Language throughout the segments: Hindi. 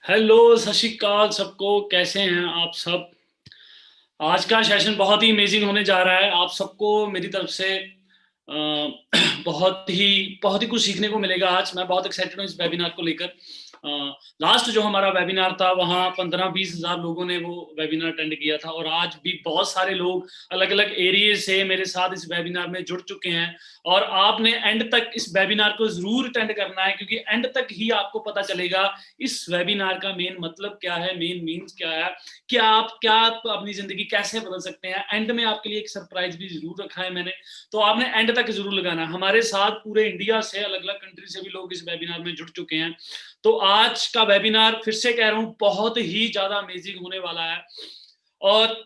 हेलो, सत श्री अकाल सबको। कैसे हैं आप सब? आज का सेशन बहुत ही अमेजिंग होने जा रहा है। आप सबको मेरी तरफ से अ, बहुत ही कुछ सीखने को मिलेगा। आज मैं बहुत एक्साइटेड हूँ इस वेबिनार को लेकर। लास्ट जो हमारा वेबिनार था वहाँ 15-20 हज़ार लोगों ने वो वेबिनार अटेंड किया था, और आज भी बहुत सारे लोग अलग अलग एरिया से मेरे साथ इस वेबिनार में जुड़ चुके हैं। और आपने एंड तक इस वेबिनार को जरूर अटेंड करना है, क्योंकि एंड तक ही आपको पता चलेगा इस वेबिनार का मेन मतलब क्या है, मेन मीन्स क्या है, क्या आप अपनी जिंदगी कैसे बदल सकते हैं। एंड में आपके लिए एक सरप्राइज भी जरूर रखा है मैंने, तो आपने एंड तक जरूर लगाना है। हमारे साथ पूरे इंडिया से, अलग अलग कंट्री से भी लोग इस वेबिनार में जुड़ चुके हैं। तो आज का वेबिनार, फिर से कह रहा हूं, बहुत ही ज्यादा अमेजिंग होने वाला है। और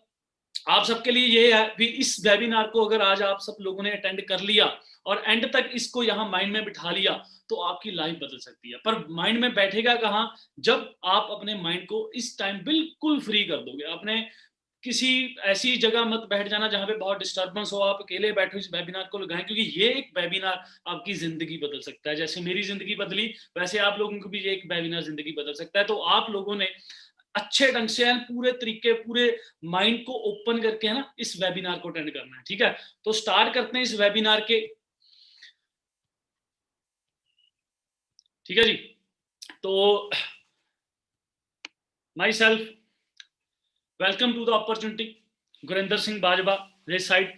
आप सबके लिए ये है भी, इस वेबिनार को अगर आज आप सब लोगों ने अटेंड कर लिया और एंड तक इसको यहाँ माइंड में बिठा लिया, तो आपकी लाइफ बदल सकती है। पर माइंड में बैठेगा कहाँ? जब आप अपने माइंड को इस टाइम बिल्कुल फ्री कर दोगे। अपने किसी ऐसी जगह मत बैठ जाना जहां पे बहुत डिस्टर्बेंस हो, आप अकेले बैठो, इस वेबिनार को लगाएं, क्योंकि ये एक वेबिनार आपकी जिंदगी बदल सकता है। जैसे मेरी जिंदगी बदली, वैसे आप लोगों को भी ये एक वेबिनार जिंदगी बदल सकता है। तो आप लोगों ने अच्छे ढंग से पूरे तरीके, पूरे माइंड को ओपन करके है ना, इस वेबिनार को अटेंड करना है। ठीक है, तो स्टार्ट करते हैं इस वेबिनार के। ठीक है जी। तो myself, welcome to the opportunity. Gurinder Singh Bajwa this side.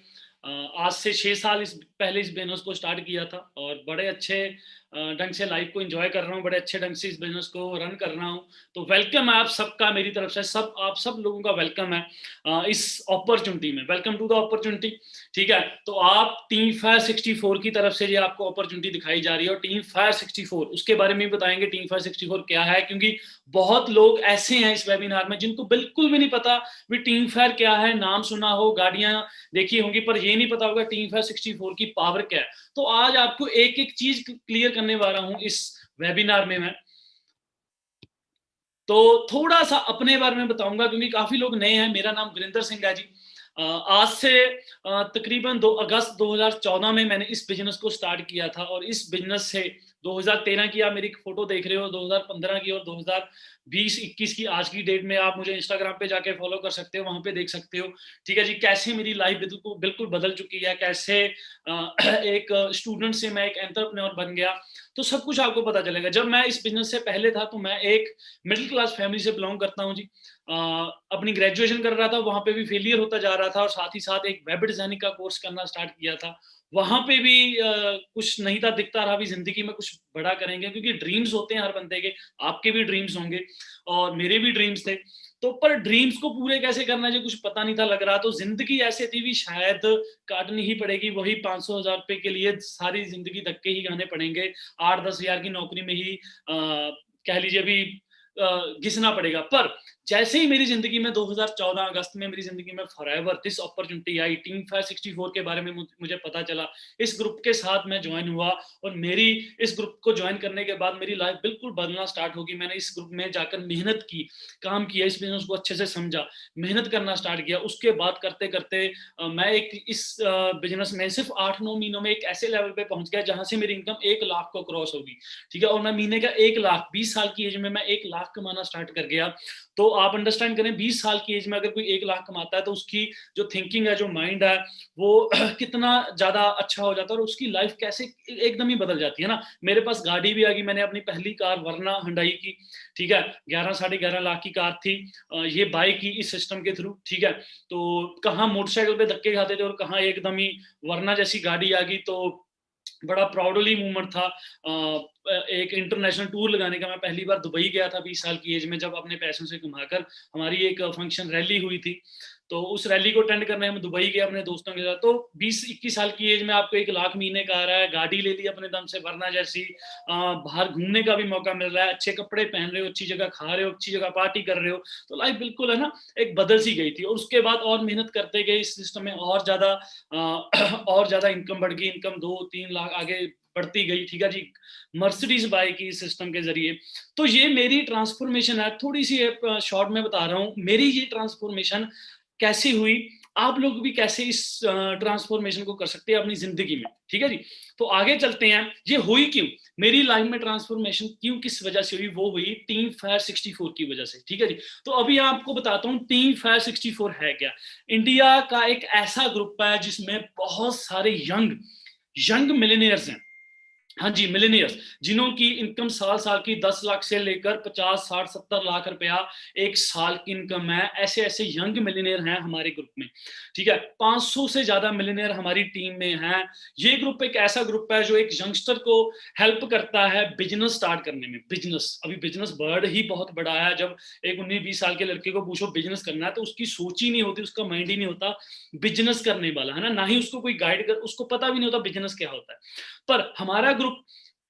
आज से 6 साल पहले इस बिजनेस को स्टार्ट किया था, और बड़े अच्छे ढंग से लाइफ को एंजॉय कर रहा हूँ, बड़े अच्छे ढंग से इस बिजनेस को रन कर रहा हूँ। तो वेलकम है आप सबका मेरी तरफ से। आप सब लोगों का वेलकम है इस अपॉर्चुनिटी में। Welcome to the opportunity. ठीक है, तो आप टीम फायर 64 की तरफ से ये आपको अपॉर्चुनिटी दिखाई जा रही है। और टीम फायर 64, उसके बारे में भी बताएंगे टीम फायर 64 क्या है, क्योंकि बहुत लोग ऐसे हैं इस वेबिनार में जिनको बिल्कुल भी नहीं पता भी टीम फायर क्या है। नाम सुना हो, गाड़ियां देखी होंगी, पर ये नहीं पता होगा टीम फायर 64 की पावर क्या है। तो आज आपको एक एक चीज क्लियर करने वाला हूं इस वेबिनार में मैं। तो थोड़ा सा अपने बारे में बताऊंगा, क्योंकि काफी लोग नए हैं। मेरा नाम गुरिंदर सिंह है जी। आज से तकरीबन 2 अगस्त 2014 में मैंने इस बिजनेस को स्टार्ट किया था, और इस बिजनेस से 2013 की आप मेरी फोटो देख रहे हो, 2015 की, और 2020-21 की आज की डेट में आप मुझे इंस्टाग्राम पे जाके फॉलो कर सकते हो, वहां पे देख सकते हो। ठीक है जी, कैसे मेरी लाइफ बिल्कुल बिल्कुल बदल चुकी है, कैसे एक स्टूडेंट से मैं एक एंटरप्रेन्योर बन गया। तो सब कुछ आपको पता चलेगा। जब मैं इस बिजनेस से पहले था, तो मैं एक मिडिल क्लास फैमिली से बिलोंग करता हूँ जी। अपनी ग्रेजुएशन कर रहा था, वहां पे भी फेलियर होता जा रहा था, और साथ ही साथ एक वेब डिजाइनिंग का कोर्स करना स्टार्ट किया था। वहां पे भी कुछ नहीं था, दिखता रहा भी जिंदगी में कुछ बड़ा करेंगे, क्योंकि ड्रीम्स होते हैं हर बंदे के। आपके भी ड्रीम्स होंगे, और मेरे भी ड्रीम्स थे। तो पर ड्रीम्स को पूरे कैसे करना है कुछ पता नहीं था लग रहा। तो जिंदगी ऐसे थी भी, शायद काटनी ही पड़ेगी वही 500-1000 रुपए के लिए, सारी जिंदगी धक्के ही खाने पड़ेंगे। 8-10 हज़ार की नौकरी में ही कह लीजिए भी घिसना पड़ेगा। पर जैसे ही मेरी जिंदगी में 2014 अगस्त में मेरी जिंदगी में forever this opportunity I, team fire 64 के बारे में मुझे पता चला, इस ग्रुप के साथ मैं ज्वाइन हुआ, और मेरी इस ग्रुप को ज्वाइन करने के बाद मेरी लाइफ बिल्कुल बदलना स्टार्ट होगी। मैंने इस ग्रुप में जाकर मेहनत की, काम किया, इस बिजनेस को अच्छे से समझा, मेहनत करना स्टार्ट किया। उसके बाद करते करते मैं एक इस बिजनेस में सिर्फ 8-9 महीनों में एक ऐसे लेवल पे पहुंच गया जहां से मेरी इनकम 1 लाख को क्रॉस होगी। ठीक है, और मैं महीने का 1 लाख, 20 साल की एज में मैं 1 लाख कमाना स्टार्ट कर गया। तो आप अंडरस्टैंड करें, 20 साल की एज में अगर कोई 1 लाख कमाता है, तो उसकी जो थिंकिंग है, जो माइंड है, वो कितना ज्यादा अच्छा हो जाता है, और उसकी लाइफ कैसे एकदम ही बदल जाती है ना। मेरे पास गाड़ी भी आ गई, मैंने अपनी पहली कार वरना हुंडई की, ठीक है, 11-11.5 लाख की कार थी। ये बाई की इस सिस्टम के थ्रू। ठीक है, तो कहाँ मोटरसाइकिल पे धक्के खाते थे, और कहाँ एकदम ही वरना जैसी गाड़ी आ गई। तो बड़ा प्राउडली मूवमेंट था। एक इंटरनेशनल टूर लगाने का। मैं पहली बार दुबई गया था 20 साल की एज में, जब अपने पैसों से कमाकर। हमारी एक फंक्शन रैली हुई थी, तो उस रैली को अटेंड करने हम दुबई गए अपने दोस्तों के साथ। तो 20-21 साल की एज में आपको 1 लाख महीने का आ रहा है, गाड़ी ले ली अपने दम से वरना जैसी, बाहर घूमने का भी मौका मिल रहा है, अच्छे कपड़े पहन रहे हो, अच्छी जगह खा रहे हो, अच्छी जगह पार्टी कर रहे हो। तो लाइफ बिल्कुल है ना, एक बदल सी गई थी। और उसके बाद और मेहनत करते गए इस सिस्टम में, और ज्यादा और ज्यादा इनकम बढ़ गई। इनकम 2-3 लाख आगे बढ़ती गई। ठीक है जी, मर्सिडीज बाई की सिस्टम के जरिए। तो ये मेरी ट्रांसफॉर्मेशन है, थोड़ी सी शॉर्ट में बता रहा हूँ मेरी ये ट्रांसफॉर्मेशन कैसी हुई। आप लोग भी कैसे इस ट्रांसफॉर्मेशन को कर सकते हैं अपनी जिंदगी में। ठीक है जी, तो आगे चलते हैं, ये हुई क्यों, मेरी लाइफ में ट्रांसफॉर्मेशन क्यों, किस वजह से हुई, वो हुई टीम फायर 64 की वजह से। ठीक है जी, तो अभी आपको बताता हूँ टीम फायर 64 है क्या। इंडिया का एक ऐसा ग्रुप है जिसमें बहुत सारे यंग मिलेनियर्स हैं। हाँ जी, मिलेनियर्स, जिन्हों की इनकम साल की 10 लाख से लेकर 50, 60, 70 लाख रुपया एक साल की इनकम है। ऐसे ऐसे यंग मिलेनियर हैं हमारे ग्रुप में। ठीक है, 500 से ज्यादा मिलेनियर हमारी टीम में हैं। ये ग्रुप एक ऐसा ग्रुप है जो एक यंगस्टर को हेल्प करता है बिजनेस स्टार्ट करने में। बिजनेस, अभी बिजनेस वर्ड ही बहुत बड़ा है। जब एक 19-20 साल के लड़के को पूछो बिजनेस करना है तो उसकी सोच ही नहीं होती, उसका माइंड ही नहीं होता बिजनेस करने वाला, है ना ही उसको कोई गाइड कर, उसको पता भी नहीं होता बिजनेस क्या होता है। पर हमारा ग्रुप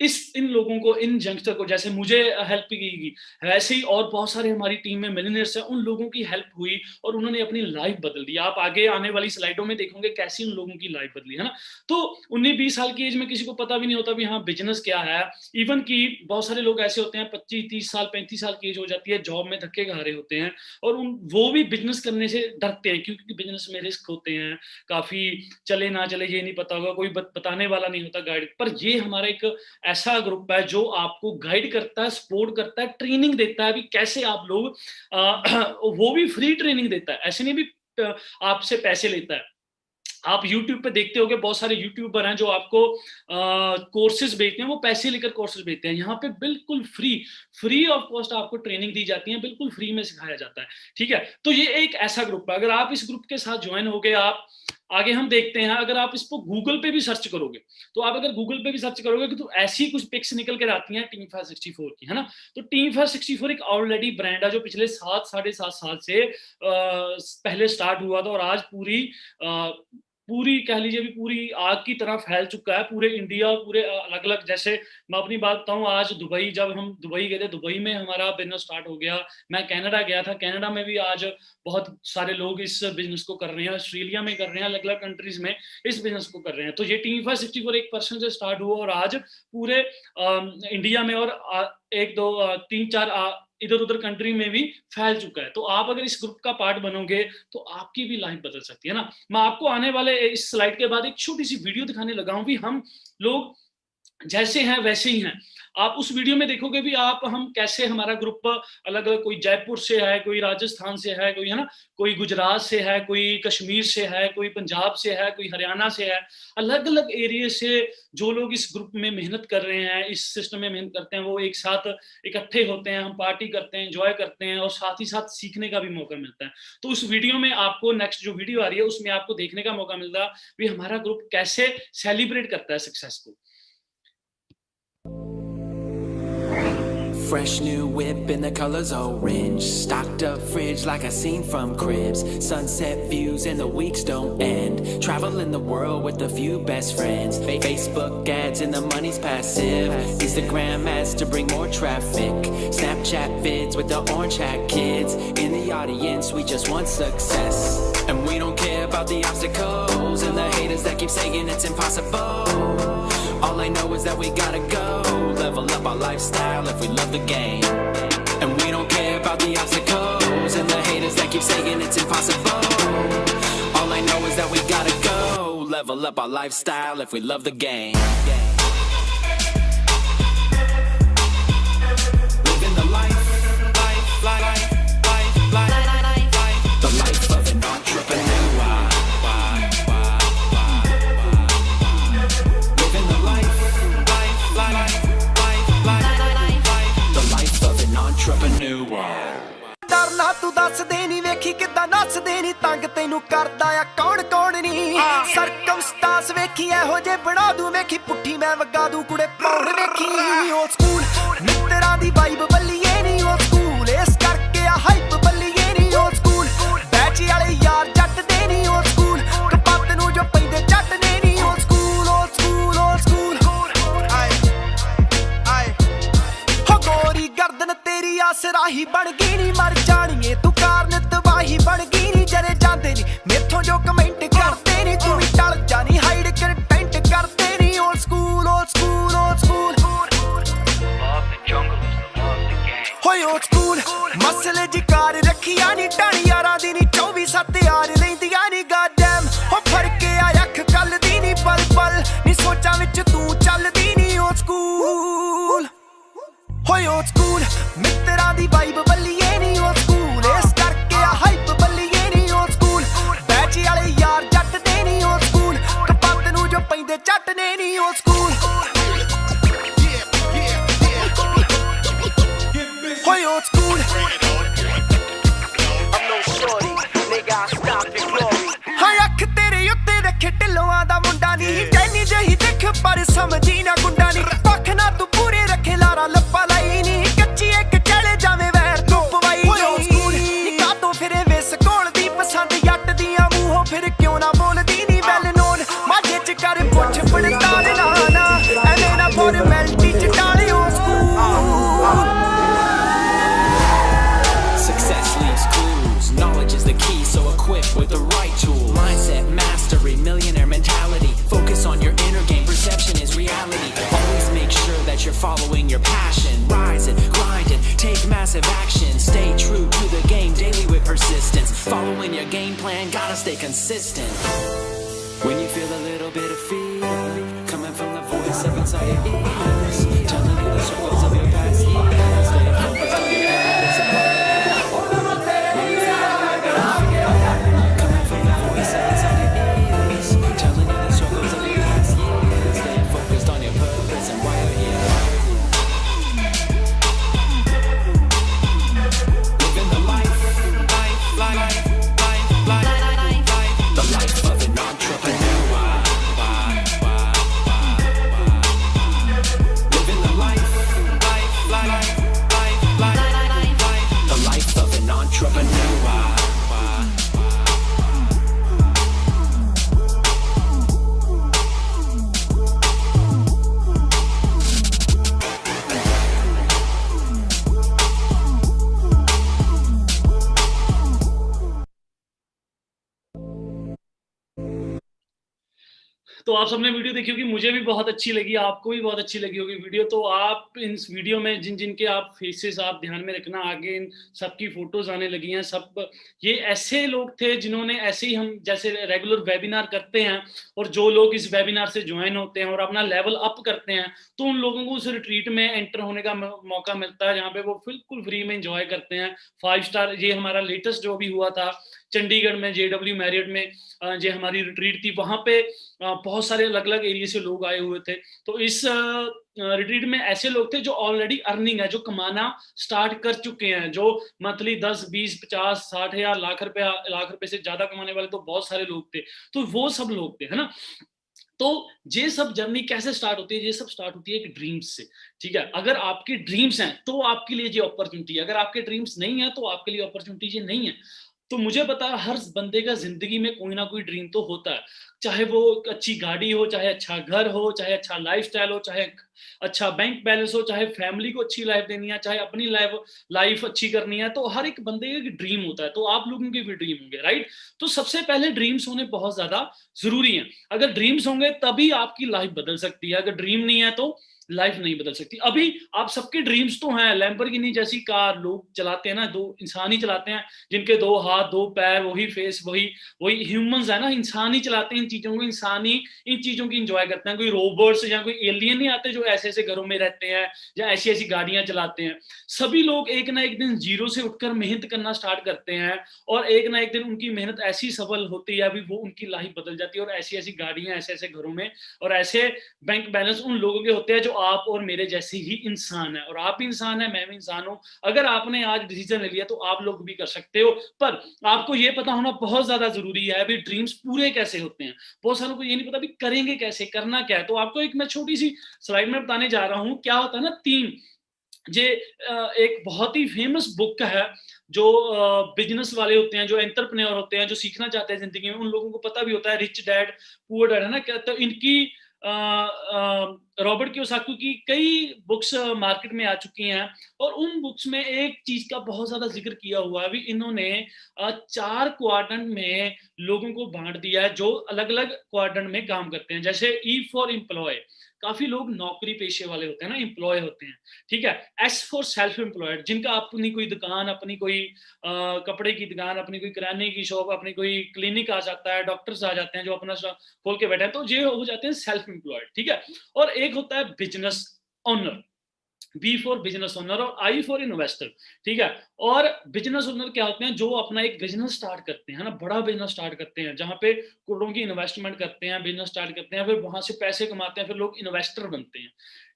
इन लोगों को, इन यंगस्टर को, जैसे मुझे हेल्प की वैसे ही और बहुत सारे हमारी टीम में मिलियनेयर्स हैं, उन लोगों की हेल्प हुई और उन्होंने अपनी लाइफ बदल दी। आप आगे आने वाली स्लाइडों में देखोगे कैसी उन लोगों की लाइफ बदली, है ना। तो 19-20 साल की एज में किसी को पता भी नहीं होता भी हाँ बिजनेस क्या है। इवन कि बहुत सारे लोग ऐसे होते हैं 25-30 साल 35 साल की एज हो जाती है, जॉब में धक्के खा रहे होते हैं और वो भी बिजनेस करने से डरते हैं, क्योंकि बिजनेस में रिस्क होते हैं काफी, चले ना चले ये नहीं पता होगा, कोई बताने वाला नहीं होता, गाइड। पर ये हमारा एक ऐसा ग्रुप है जो आपको गाइड करता है, सपोर्ट करता है, ट्रेनिंग देता है भी कैसे आप लोग वो भी फ्री ट्रेनिंग देता है, ऐसे नहीं भी आपसे पैसे लेता है। आप YouTube पे देखते होंगे बहुत सारे यूट्यूबर हैं जो आपको कोर्सेज बेचते हैं, वो पैसे लेकर कोर्सेज बेचते हैं। यहाँ पे बिल्कुल फ्री ऑफ कॉस्ट आपको ट्रेनिंग दी जाती है, बिल्कुल फ्री में सिखाया जाता है। ठीक है, तो ये एक ऐसा ग्रुप है। अगर आप इस ग्रुप के साथ ज्वाइन हो गए, आप आगे हम देखते हैं, अगर आप इसको गूगल पे भी सर्च करोगे, तो आप अगर गूगल पे भी सर्च करोगे तो ऐसी कुछ पिक्स निकल कर आती हैं टीम फायर 64 की, है ना। तो टीम फायर 64 एक ऑलरेडी ब्रांड है जो पिछले 7-7.5 साल से पहले स्टार्ट हुआ था और आज पूरी कह लीजिए भी पूरी आग की तरह फैल चुका है पूरे इंडिया, पूरे अलग अलग। जैसे मैं अपनी बात बताऊं, आज दुबई, जब हम दुबई गए थे, दुबई में हमारा बिजनेस स्टार्ट हो गया। मैं कनाडा गया था, कनाडा में भी आज बहुत सारे लोग इस बिजनेस को कर रहे हैं, ऑस्ट्रेलिया में कर रहे हैं, अलग अलग कंट्रीज में इस बिजनेस को कर रहे हैं। तो ये टीम फायर 64 एक पर्सन से स्टार्ट हुआ और आज पूरे इंडिया में और 1-2-3-4 इधर उधर कंट्री में भी फैल चुका है। तो आप अगर इस ग्रुप का पार्ट बनोगे तो आपकी भी लाइफ बदल सकती है ना। मैं आपको आने वाले इस स्लाइड के बाद एक छोटी सी वीडियो दिखाने लगा हूं भी हम लोग जैसे हैं वैसे ही हैं। आप उस वीडियो में देखोगे भी हम कैसे, हमारा ग्रुप अलग अलग, कोई जयपुर से है, कोई राजस्थान से है, कोई, है ना, कोई गुजरात से है, कोई कश्मीर से है, कोई पंजाब से है, कोई हरियाणा से है। अलग अलग एरिया से जो लोग इस ग्रुप में मेहनत कर रहे हैं, इस सिस्टम में मेहनत करते हैं, वो एक साथ इकट्ठे होते हैं, हम पार्टी करते हैं, एंजॉय करते हैं और साथ ही साथ सीखने का भी मौका मिलता है। तो उस वीडियो में आपको, नेक्स्ट जो वीडियो आ रही है उसमें आपको देखने का मौका मिलता है भी हमारा ग्रुप कैसे सेलिब्रेट करता है सक्सेस को। Fresh new whip and the colors orange. Stocked up fridge like I seen from cribs. Sunset views and the weeks don't end. Traveling the world with a few best friends. Facebook ads and the money's passive. Instagram ads to bring more traffic. Snapchat vids with the orange hat kids. In the audience we just want success. And we don't care about the obstacles and the haters that keep saying it's impossible. All I know is that we gotta go. Level up our lifestyle if we love the game. And we don't care about the obstacles and the haters that keep saying it's impossible. All I know is that we gotta go. Level up our lifestyle if we love the game. Living the life. The life of an entrepreneur. डरना तू दस दे नी वेखी किदा नस दे नी तंग तेनू करदा आ कौन कौन नी सरकमस्टांस वेखी एहो जे बना दूं वेखी पुट्ठी मैं वगा दूं कुड़े पौड़ वेखी ओल्ड स्कूल मित्तरां दी वाइब बल्लीए नी ओल्ड स्कूल इस करके आ हाइप बल्लीए नी ओल्ड स्कूल बैच वाले यार जट दे नी ओल्ड स्कूल कपत नू जो पैंदे जट ने नी old school old school old school आए हो गोरी गर्दन तेरी आसराही बन गई नी मर जानिए तू कारण तबाही बन गई नी जरे जाते नी मेथों जो कमेंट करते नी तू भी टल जानी हाइड कंटेंट करते नी old school old school old school होए ओल्ड स्कूल मसले जिकार रखिया नी टाणी यारां दी नी 24/7 यार लैंदियां नी गॉड डैम हो फड़ के आ अख कल दी नी पल पल नी सोचा ਵਿੱਚ ਤੂੰ ਚੱਲਦੀ ਨਹੀਂ ਓ ਸਕੂਲ ਹੋਏ ਓ ਸਕੂਲ ਮਿੱਤਰਾਂ ਦੀ ਵਾਈਬ ਬੱਲੀਏ ਨਹੀਂ ਓ ਸਕੂਲ ਇਸ ਕਰਕੇ ਆ ਹਾਈਪ ਬੱਲੀਏ ਨਹੀਂ ਓ ਸਕੂਲ ਬੈਚ ਵਾਲੇ ਯਾਰ ਜੱਟ ਦੇ ਨਹੀਂ ਓ ਸਕੂਲ ਕਪੱਤ ਨੂੰ ਜੋ ਪੈਂਦੇ ਚੱਟ ਨੇ ਨਹੀਂ ਓ ਸਕੂਲ ਹੋਏ ਓ ਸਕੂਲ ਹਾਂ ਅੱਖ ਤੇਰੇ ਉੱਤੇ ਰੱਖੇ ਢਿੱਲੋਆਂ ਦਾ ਮੁੰਡਾ ਨਹੀਂ ਟੈਨੀ ਜਿਹੀ ਦਿਖ ਪਰ ਸਮਝੀ ਨਾ ਗੁੰਡਾ ਨਹੀਂ ਪੱਖ ਨਾ ਤੂੰ ਪੂਰੇ ਰੱਖੇ ਲਾਰਾ ਲੱਪਾ ਲਾਈ ਨਹੀਂ ਕੱਚੀ ਇੱਕ ਚਲੇ ਜਾਵੇਂ ਵੈਰ ਤੂੰ ਪਵਾਈ ਨਹੀਂ ਕਾਤੋਂ ਫਿਰੇ ਵਿਸ ਕੋਲ ਦੀ ਪਸੰਦ ਜੱਟ ਦੀਆਂ ਮੂੰਹੋਂ ਫਿਰ ਕਿਉਂ ਨਾ ਬੋਲਦੀ ਨਹੀਂ ਵੈਲ ਨੋਨ ਮਾਝੇ ਚ ਕਰ ਪੁੱਛ ਪੜਤਾਲ ਨਾ ਐਵੇਂ ਨਾ ਫਾਰਮੈਲਿਟੀ ਚ ਟਾਲਿਓ school Success leaves clues. Knowledge is the key, so equipped with the right tool. Mindset mastery, millionaire mentality. Focus on your inner game, perception is reality. Always make sure that you're following your passion. Rise and grind and take massive action. Stay true to the game daily with persistence. Following your game plan, gotta stay consistent. When you feel a little bit of fear coming from the voice up inside your ears, telling you the struggles of your past years, stay focused on your purpose and तो आप सबने वीडियो देखी होगी, मुझे भी बहुत अच्छी लगी, आपको भी बहुत अच्छी लगी होगी वीडियो। तो आप इस वीडियो में जिन जिनके आप फेसेस आप ध्यान में रखना, आगे इन सबकी फोटोज आने लगी हैं। सब ये ऐसे लोग थे जिन्होंने ऐसे ही हम जैसे रेगुलर वेबिनार करते हैं और जो लोग इस वेबिनार से ज्वाइन होते हैं और अपना लेवल अप करते हैं, तो उन लोगों को उस रिट्रीट में एंटर होने का मौका मिलता है जहाँ पे वो बिल्कुल फ्री में एंजॉय करते हैं। 5 स्टार ये हमारा लेटेस्ट जो भी हुआ था चंडीगढ़ में JW मैरियट में, जो हमारी रिट्रीट थी, वहां पे बहुत सारे अलग अलग एरिया से लोग आए हुए थे। तो इस रिट्रीट में ऐसे लोग थे जो ऑलरेडी अर्निंग है, जो कमाना स्टार्ट कर चुके हैं, जो मंथली 10, 20, 50, 60 हजार, लाख रुपए से ज्यादा कमाने वाले तो बहुत सारे लोग थे। तो वो सब लोग थे, है ना। तो ये सब जर्नी कैसे स्टार्ट होती है? ये सब स्टार्ट होती है एक ड्रीम्स से, ठीक है। अगर आपके ड्रीम्स हैं तो आपके लिए ये अपॉर्चुनिटी है, अगर आपके ड्रीम्स नहीं है तो आपके लिए अपॉर्चुनिटी ये नहीं है। तो मुझे पता है हर बंदे का जिंदगी में कोई ना कोई ड्रीम तो होता है, चाहे वो अच्छी गाड़ी हो, चाहे अच्छा घर हो, चाहे अच्छा लाइफस्टाइल हो, चाहे अच्छा बैंक बैलेंस हो, चाहे फैमिली को अच्छी लाइफ देनी है, चाहे अपनी लाइफ अच्छी करनी है। तो हर एक बंदे का ड्रीम होता है, तो आप लोगों के भी ड्रीम होंगे, राइट। तो सबसे पहले ड्रीम्स होने बहुत ज्यादा जरूरी हैं। अगर ड्रीम्स होंगे तभी आपकी लाइफ बदल सकती है, अगर ड्रीम नहीं है तो लाइफ नहीं बदल सकती। अभी आप सबके ड्रीम्स तो हैं, लैम्बोर्गिनी जैसी कार लोग चलाते हैं ना, 2 इंसान ही चलाते हैं, जिनके 2 हाथ 2 पैर, वही फेस, वही ह्यूमंस है ना, इंसान ही चलाते हैं इन चीजों को, इंसान ही इन चीजों की एंजॉय करते हैं। कोई रोबोट्स या कोई एलियन नहीं आते जो ऐसे ऐसे घरों में रहते हैं या ऐसी ऐसी गाड़ियां चलाते हैं। सभी लोग एक ना एक दिन जीरो से उठकर मेहनत करना स्टार्ट करते हैं और एक ना एक दिन उनकी मेहनत ऐसी सफल होती है, अभी वो उनकी लाइफ बदल जाती है और ऐसी ऐसी गाड़ियां ऐसे ऐसे घरों में और ऐसे बैंक बैलेंस उन लोगों के होते हैं जो आप और मेरे जैसे ही इंसान है। और आप भी इंसान है, मैं भी इंसान हूं। अगर आपने आज डिसीजन ले लिया तो आप लोग भी कर सकते हो, पर आपको ये पता होना बहुत ज्यादा जरूरी है अभी ड्रीम्स पूरे कैसे होते हैं। बहुत सारों को ये नहीं पता भी करेंगे कैसे, करना क्या है। तो आपको एक मैं छोटी सी स्लाइड में बताने जा रहा हूं। क्या होता है ना, 3 ये एक बहुत ही फेमस बुक है जो बिजनेस वाले होते हैं, जो एंटरप्रेन्योर होते हैं, जो सीखना चाहते हैं जिंदगी में, उन लोगों को पता भी होता है, रिच डैड पुअर डैड, है ना। क्या तो इनकी रॉबर्ट कियोसाकी की कई बुक्स मार्केट में आ चुकी हैं और उन बुक्स में एक चीज का बहुत ज्यादा जिक्र किया हुआ है। अभी इन्होंने 4 क्वाड्रेंट में लोगों को बांट दिया है जो अलग अलग क्वाड्रेंट में काम करते हैं। जैसे E फॉर एम्प्लॉय, काफी लोग नौकरी पेशे वाले होते हैं ना, एम्प्लॉय होते हैं, ठीक है। एस फॉर सेल्फ एम्प्लॉयड, जिनका अपनी कोई दुकान, अपनी कोई कपड़े की दुकान, अपनी कोई किराने की शॉप, अपनी कोई क्लिनिक आ जाता है, डॉक्टर्स आ जाते हैं जो अपना खोल के बैठे हैं, तो ये हो जाते हैं सेल्फ एम्प्लॉयड, ठीक है। और एक होता है business owner, B for business owner और आई फॉर इन्वेस्टर, ठीक है। और बिजनेस ओनर क्या होते हैं, जो अपना एक बिजनेस स्टार्ट करते हैं ना, बड़ा बिजनेस स्टार्ट करते हैं, जहां पे करोड़ों की इन्वेस्टमेंट करते हैं, बिजनेस स्टार्ट करते हैं, फिर वहां से पैसे कमाते हैं, फिर लोग इन्वेस्टर बनते हैं,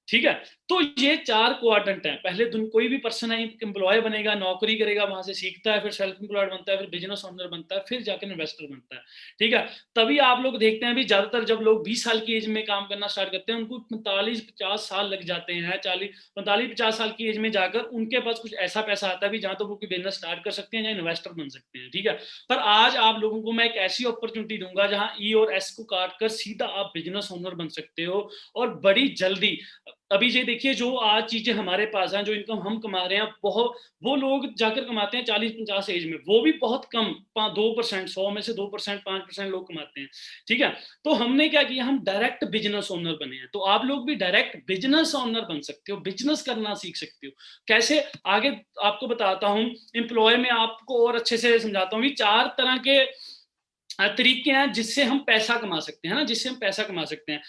ठीक है। तो ये 4 क्वाड्रेंट हैं। पहले कोई भी पर्सन है, एम्प्लॉय बनेगा, नौकरी करेगा, वहां से सीखता है, फिर सेल्फ एम्प्लॉयड बनता है, फिर बिजनेस ओनर बनता है, फिर जाकर इन्वेस्टर बनता है, ठीक है। तभी आप लोग देखते हैं भी ज्यादातर जब लोग 20 साल की एज में काम करना स्टार्ट करते हैं, उनको 45-50 साल लग जाते हैं, 45-50 साल की एज में जाकर उनके पास कुछ ऐसा पैसा आता है भी जहां तो वो बिजनेस स्टार्ट कर सकते हैं या इन्वेस्टर बन सकते हैं, ठीक है। पर आज आप लोगों को मैं एक ऐसी अपॉर्चुनिटी दूंगा जहां ई और एस को काट कर सीधा आप बिजनेस ओनर बन सकते हो, और बड़ी जल्दी। अभी ये देखिए, जो आज चीजें हमारे पास हैं, जो इनकम हम कमा रहे हैं, बहुत वो लोग जाकर कमाते हैं 40-50 एज में, वो भी बहुत कम, 2%, 100 में से 2%, 5% लोग कमाते हैं, ठीक है। तो हमने क्या किया, हम डायरेक्ट बिजनेस ओनर बने हैं। तो आप लोग भी डायरेक्ट बिजनेस ओनर बन सकते हो, बिजनेस करना सीख सकते हो। कैसे, आगे आपको बताता हूं। एम्प्लॉय में आपको और अच्छे से समझाता हूँ। 4 तरह के तरीके हैं जिससे हम पैसा कमा सकते हैं ना, जिससे हम पैसा कमा सकते हैं।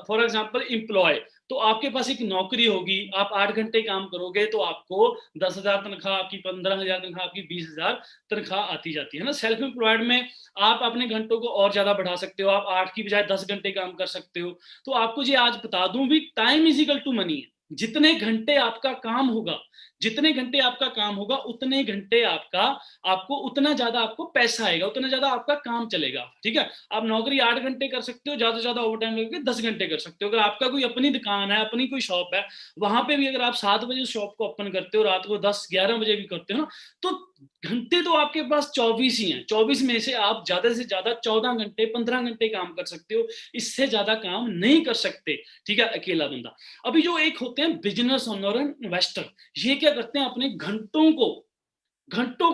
फॉर एग्जांपल एम्प्लॉय, तो आपके पास एक नौकरी होगी, आप 8 घंटे काम करोगे तो आपको 10,000 तनख्वाह आपकी, 15,000 तनख्वाह आपकी, 20,000 तनख्वाह आती जाती है ना। सेल्फ एम्प्लॉयड में आप अपने घंटों को और ज्यादा बढ़ा सकते हो, आप 8 की बजाय 10 घंटे काम कर सकते हो। तो आपको ये आज बता दूं भी, time is equal to money है। जितने घंटे आपका काम होगा, जितने घंटे आपका काम होगा, उतने घंटे आपको उतना ज्यादा आपको पैसा आएगा, उतना ज्यादा आपका काम चलेगा, ठीक है। आप नौकरी 8 घंटे कर सकते हो, ज्यादा से ज्यादा ओवर टाइम करके 10 घंटे कर सकते हो। अगर आपका कोई अपनी दुकान है, अपनी कोई शॉप है, वहां पे भी अगर आप 7 बजे शॉप को ओपन करते हो, रात को 10-11 बजे भी करते हो ना, तो घंटे तो आपके पास 24 ही हैं। 24 में से आप ज्यादा से ज्यादा 14 घंटे, 15 घंटे काम कर सकते हो, इससे ज्यादा काम नहीं कर सकते, ठीक है, अकेला बंदा। अभी जो एक होते हैं बिजनेस ओनर एंड इन्वेस्टर, ये क्या करते हैं, अपने घंटों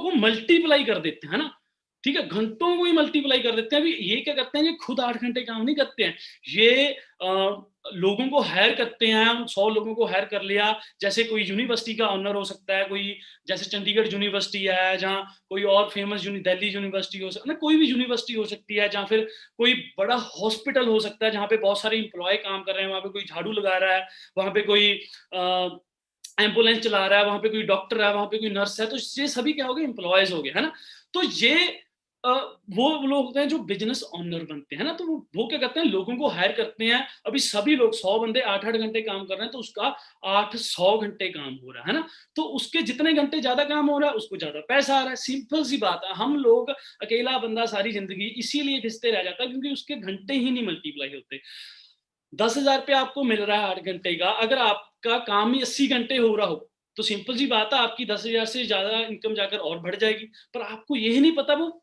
को मल्टीप्लाई कर देते हैं ना, ठीक है, घंटों को ही मल्टीप्लाई कर देते हैं। अभी ये क्या करते हैं, ये खुद 8 घंटे काम नहीं करते हैं, ये लोगों को हायर करते हैं। 100 लोगों को हायर कर लिया, जैसे कोई यूनिवर्सिटी का ओनर हो सकता है, कोई जैसे चंडीगढ़ यूनिवर्सिटी है, जहाँ कोई और फेमस दिल्ली यूनिवर्सिटी हो सकता है, कोई भी यूनिवर्सिटी हो सकती है, जहाँ फिर कोई बड़ा हॉस्पिटल हो सकता है, जहाँ पे बहुत सारे इंप्लॉय काम कर रहे हैं, वहाँ पे कोई झाड़ू लगा रहा है, वहाँ पे कोई एम्बुलेंस चला रहा है, वहां पे कोई डॉक्टर है, वहां पे कोई नर्स है, तो ये सभी क्या हो गए, एम्प्लॉयज हो गए, है ना। तो ये वो लोग होते हैं जो बिजनेस ओनर बनते हैं ना। तो वो क्या करते हैं, लोगों को हायर करते हैं। अभी सभी लोग 100 बंदे 8-8 घंटे काम कर रहे हैं, तो उसका 800 घंटे काम हो रहा है ना। तो उसके जितने घंटे ज्यादा काम हो रहा है, उसको ज्यादा पैसा आ रहा है। सिंपल सी बात है। हम लोग, अकेला बंदा सारी जिंदगी इसीलिए घिसते रह जाता है, क्योंकि उसके घंटे ही नहीं मल्टीप्लाई होते। 10,000 रुपया आपको मिल रहा है 8 घंटे का, अगर आपका काम ही 80 घंटे हो रहा हो, तो सिंपल सी बात है, आपकी 10,000 से ज्यादा इनकम जाकर और बढ़ जाएगी। पर आपको यही नहीं पता वो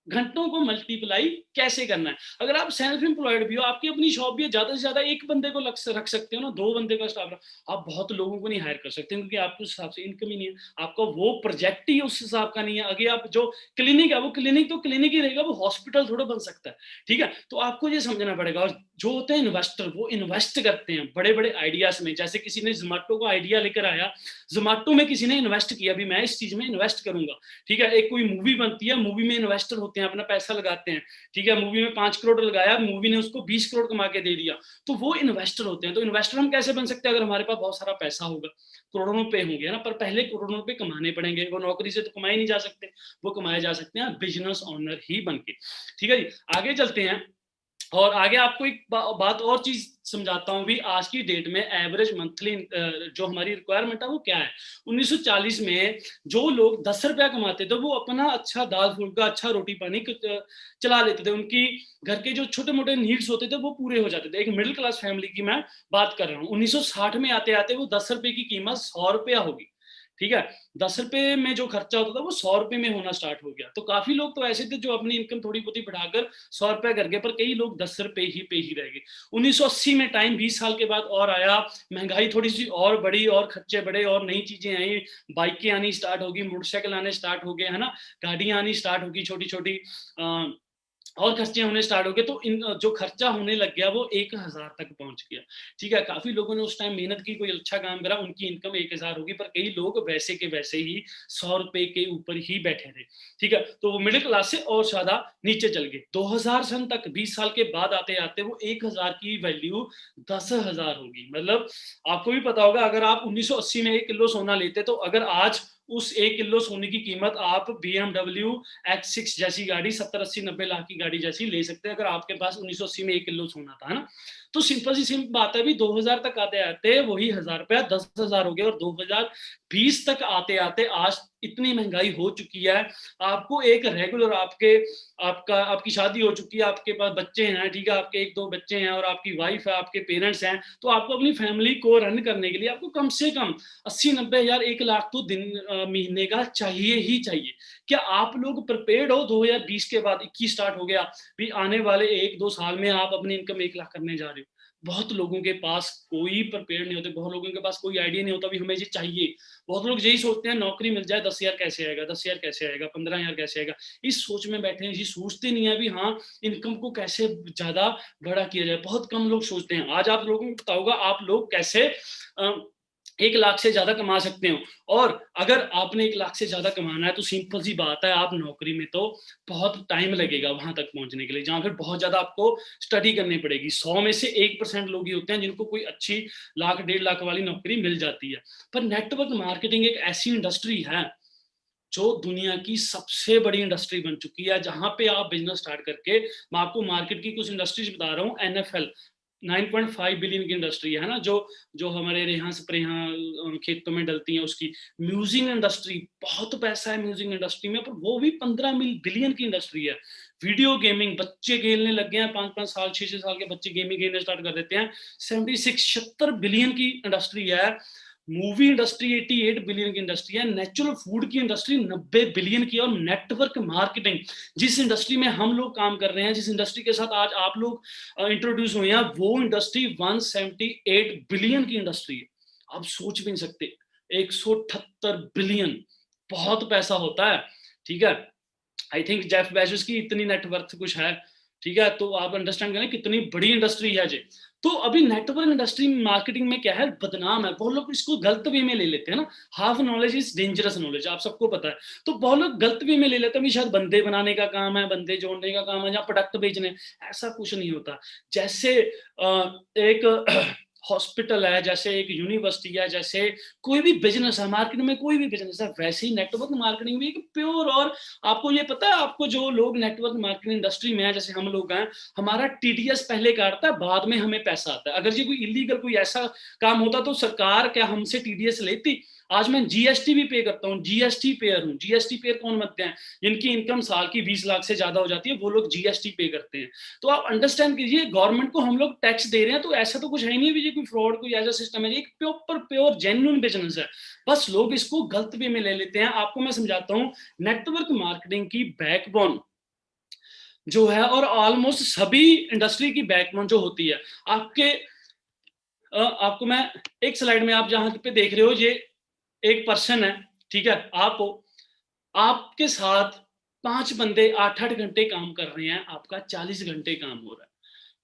घंटों को मल्टीप्लाई कैसे करना है। अगर आप सेल्फ एम्प्लॉयड भी हो, आपकी अपनी शॉप भी है, ज्यादा से ज्यादा एक बंदे को रख सकते हो ना, 2 बंदे का स्टाफ, आप बहुत लोगों को नहीं हायर कर सकते, क्योंकि आपके हिसाब से इनकम ही नहीं है, आपका वो प्रोजेक्ट ही उस हिसाब का नहीं है। अगर आप जो क्लिनिक है, वो क्लिनिक तो क्लिनिक ही रहेगा, वो हॉस्पिटल थोड़ा बन सकता है, ठीक है। तो आपको ये समझना पड़ेगा। और जो होते हैं इन्वेस्टर, वो इन्वेस्ट करते हैं बड़े बड़े आइडियाज में। जैसे किसी ने जोमेटो को आइडिया लेकर आया, जोमेटो में किसी ने इन्वेस्ट किया, भी मैं इस चीज में इन्वेस्ट करूंगा, ठीक है। एक कोई मूवी बनती है, मूवी में इन्वेस्टर होते हैं, अपना पैसा लगाते हैं, ठीक है। मूवी में 5 करोड़ लगाया, मूवी ने उसको 20 करोड़ कमा के दे दिया, तो वो इन्वेस्टर होते हैं। तो इन्वेस्टर हम कैसे बन सकते हैं, अगर हमारे पास बहुत सारा पैसा होगा, करोड़ों रुपए होंगे ना, पर पहले करोड़ों रुपए कमाने पड़ेंगे। वो नौकरी से तो कमाए नहीं जा सकते, वो कमाए जा सकते हैं बिजनेस ओनर ही बन के, ठीक है जी। आगे चलते हैं, और आगे आपको एक बात और चीज समझाता हूं भी। आज की डेट में एवरेज मंथली जो हमारी रिक्वायरमेंट है वो क्या है। 1940 में जो लोग 10 रुपया कमाते थे, वो अपना अच्छा दाल फुल्का, अच्छा रोटी पानी चला लेते थे। उनकी घर के जो छोटे मोटे नीड्स होते थे वो पूरे हो जाते थे। एक मिडिल क्लास फैमिली की मैं बात कर रहा हूँ। 1960 में आते आते वो 10 रुपए की कीमत 100 रुपया होगी, ठीक है। 10 रुपए में जो खर्चा होता था वो 100 रुपए में होना स्टार्ट हो गया। तो काफी लोग तो ऐसे थे जो अपनी इनकम थोड़ी बहुत बढ़ाकर 100 रुपया कर गए, पर कई लोग 10 रुपए ही पे ही रह गए। 1980 में टाइम 20 साल के बाद और आया, महंगाई थोड़ी सी और बढ़ी, और खर्चे बढ़े, और नई चीजें आई, बाइकें आनी स्टार्ट होगी, मोटरसाइकिल आने स्टार्ट हो गए, है ना, गाड़ियां आनी स्टार्ट होगी छोटी छोटी, और खर्चे होने स्टार्ट हो गए, तो इन जो खर्चा होने लग गया वो 1000 तक पहुंच गया। ठीक है, काफी लोगों ने उस टाइम मेहनत की, कोई अच्छा काम करा, उनकी इनकम 1000 होगी, पर कई लोग वैसे के वैसे ही 100 रुपए के ऊपर ही बैठे थे। ठीक है, तो वो मिडिल क्लास से और ज्यादा नीचे चल गए। 2000 सन तक 20 साल के बाद आते आते वो 1000 की वैल्यू 10,000 होगी। मतलब आपको भी पता होगा, अगर आप 1980 में 1 किलो सोना लेते, तो अगर आज उस 1 किलो सोने की कीमत आप BMW X6 जैसी गाड़ी 70, 80, 90 लाख की गाड़ी जैसी ले सकते हैं, अगर आपके पास 1980 में 1 किलो सोना था, है ना। तो सिंपल सी सिंपल बात है, अभी 2000 तक आते आते वही 1000 रुपया 10,000 हो गया, और 2020 तक आते आते आज इतनी महंगाई हो चुकी है, आपको एक रेगुलर आपकी शादी हो चुकी है, आपके पास बच्चे हैं, ठीक है, आपके 1-2 बच्चे हैं, और आपकी वाइफ है, आपके पेरेंट्स हैं, तो आपको अपनी फैमिली को रन करने के लिए आपको कम से कम 80-90 हजार 1 लाख तो महीने का चाहिए ही चाहिए। क्या आप लोग प्रिपेयर्ड हो? 2020 के बाद 21 स्टार्ट हो गया, भी आने वाले 1-2 साल में आप अपनी इनकम 1 लाख करने जा रहे हो। बहुत लोगों के पास कोई प्रिपेयर नहीं होते, बहुत लोगों के पास कोई आइडिया नहीं होता भी हमें ये चाहिए। बहुत लोग यही सोचते हैं नौकरी मिल जाए, 10,000 कैसे आएगा, 10,000 कैसे आएगा, 15,000 कैसे आएगा, इस सोच में बैठे हैं। ये सोचते नहीं है भी हाँ, इनकम को कैसे ज्यादा बड़ा किया जाए, बहुत कम लोग सोचते हैं। आज आप लोगों को पता होगा आप लोग कैसे 1 लाख से ज्यादा कमा सकते हो। और अगर आपने 1 लाख से ज्यादा कमाना है, तो सिंपल सी बात है, आप नौकरी में तो बहुत टाइम लगेगा वहां तक पहुंचने के लिए, जहां फिर बहुत ज्यादा आपको स्टडी करनी पड़ेगी। 100 में से 1% लोग ही होते हैं जिनको कोई अच्छी 1 लाख 1.5 लाख वाली नौकरी मिल जाती है। पर नेटवर्क मार्केटिंग एक ऐसी इंडस्ट्री है जो दुनिया की सबसे बड़ी इंडस्ट्री बन चुकी है, जहां पे आप बिजनेस स्टार्ट करके, मैं आपको मार्केट की कुछ इंडस्ट्रीज बता रहा हूँ। NFL 9.5 बिलियन की इंडस्ट्री है ना, जो जो हमारे रेहां स्प्रेहां खेतों में डलती हैं उसकी। म्यूजिक इंडस्ट्री, बहुत पैसा है म्यूजिक इंडस्ट्री में, पर वो भी 15 बिलियन की इंडस्ट्री है। वीडियो गेमिंग, बच्चे खेलने लग गए हैं, 5-5 साल 6-6 साल के बच्चे गेमिंग खेलने स्टार्ट कर देते हैं, 76 बिलियन की इंडस्ट्री है। मूवी इंडस्ट्री 88 बिलियन की इंडस्ट्री है। नेचुरल फूड की इंडस्ट्री 90 बिलियन की। और नेटवर्क मार्केटिंग, जिस इंडस्ट्री में हम लोग काम कर रहे हैं, जिस इंडस्ट्री के साथ आज आप लोग इंट्रोड्यूस हुए हैं, वो इंडस्ट्री 178 बिलियन की इंडस्ट्री है। आप सोच भी नहीं सकते, 178 बिलियन, बहुत पैसा होता है। ठीक है, आई थिंक जेफ बेजोस की इतनी नेटवर्थ कुछ है। ठीक है, तो आप अंडरस्टैंड करें कितनी बड़ी इंडस्ट्री है जी। तो अभी नेटवर्क इंडस्ट्री मार्केटिंग में क्या है, बदनाम है। बहुत लोग इसको गलत वे में ले लेते हैं ना, half knowledge is dangerous knowledge, आप सबको पता है। तो बहुत लोग गलत वे में ले लेते हैं, शायद बंदे बनाने का काम है, बंदे जोड़ने का काम है, या प्रोडक्ट बेचने। ऐसा कुछ नहीं होता। जैसे एक हॉस्पिटल है, जैसे एक यूनिवर्सिटी है, जैसे कोई भी बिजनेस है, मार्केट में कोई भी बिजनेस है, वैसे ही नेटवर्क मार्केटिंग भी एक प्योर। और आपको ये पता है, आपको जो लोग नेटवर्क मार्केटिंग इंडस्ट्री में है, जैसे हम लोग हैं, हमारा TDS पहले काटता है, बाद में हमें पैसा आता है। अगर ये कोई इलीगल कोई ऐसा काम होता तो सरकार क्या हमसे TDS लेती? आज मैं GST भी पे करता हूँ, GST पेयर हूँ। GST पेयर कौन बनते हैं? जिनकी इनकम साल की 20 लाख से ज्यादा हो जाती है, वो लोग GST पे करते हैं। तो आप अंडरस्टैंड कीजिए, गवर्नमेंट को हम लोग टैक्स दे रहे हैं, तो ऐसा तो कुछ है नहीं कोई फ्रॉड, कोई ऐसा सिस्टम है। एक प्योर जेन्युइन बिजनेस है, बस लोग इसको गलत वे में ले लेते हैं। आपको मैं समझाता हूँ, नेटवर्क मार्केटिंग की बैकबोन जो है, और ऑलमोस्ट सभी इंडस्ट्री की बैकबोन जो होती है, आपको मैं एक स्लाइड में, आप जहां पे देख रहे हो, ये एक पर्सन है, ठीक है, आपके साथ 5 बंदे 8-8 घंटे काम कर रहे हैं, आपका 40 घंटे काम हो रहा है।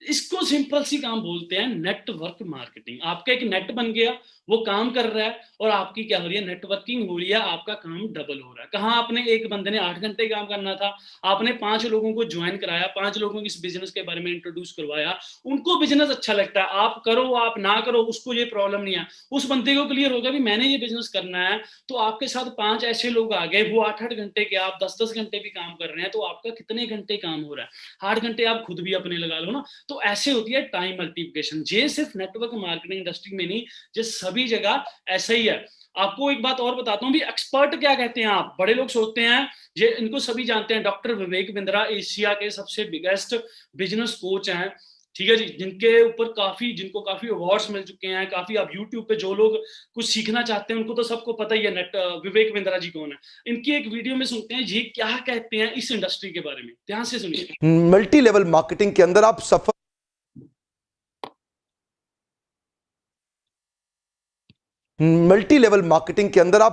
इसको सिंपल सी काम बोलते हैं नेटवर्क मार्केटिंग। आपका एक नेट बन गया, वो काम कर रहा है, और आपकी क्या हो रही है, नेटवर्किंग हो रही है, आपका काम डबल हो रहा है। कहाँ आपने एक बंदे ने 8 घंटे काम करना था, आपने 5 लोगों को ज्वाइन कराया, 5 लोगों को इस बिजनेस के बारे में इंट्रोड्यूस करवाया, उनको बिजनेस अच्छा लगता है, आप करो आप ना करो उसको ये प्रॉब्लम नहीं है। उस बंदे को क्लियर होगा भी मैंने ये बिजनेस करना है, तो आपके साथ 5 ऐसे लोग आ गए, वो 8-8 घंटे के, आप 10-10 घंटे भी काम कर रहे हैं, तो आपका कितने घंटे काम हो रहा है? 8 घंटे आप खुद भी अपने लगा लो ना। तो ऐसे होती है टाइम मल्टीप्लिकेशन। ये सिर्फ नेटवर्क मार्केटिंग इंडस्ट्री में नहीं, ये सभी जगह ऐसा ही है। आपको एक बात और बताता हूं भी, एक्सपर्ट क्या कहते हैं। आप बड़े लोग सोचते हैं, ये इनको सभी जानते हैं, डॉक्टर विवेक बिंद्रा एशिया के सबसे बिगेस्ट बिजनेस कोच हैं, ठीक है जी, जिनको काफी अवार्ड्स मिल चुके हैं, काफी। आप यूट्यूब पे जो लोग कुछ सीखना चाहते हैं, उनको तो सबको पता ही है विवेक बिंद्रा जी कौन है। इनकी एक वीडियो में सुनते हैं ये क्या कहते हैं इस इंडस्ट्री के बारे में, ध्यान से सुनिए। मल्टी लेवल मार्केटिंग के अंदर आप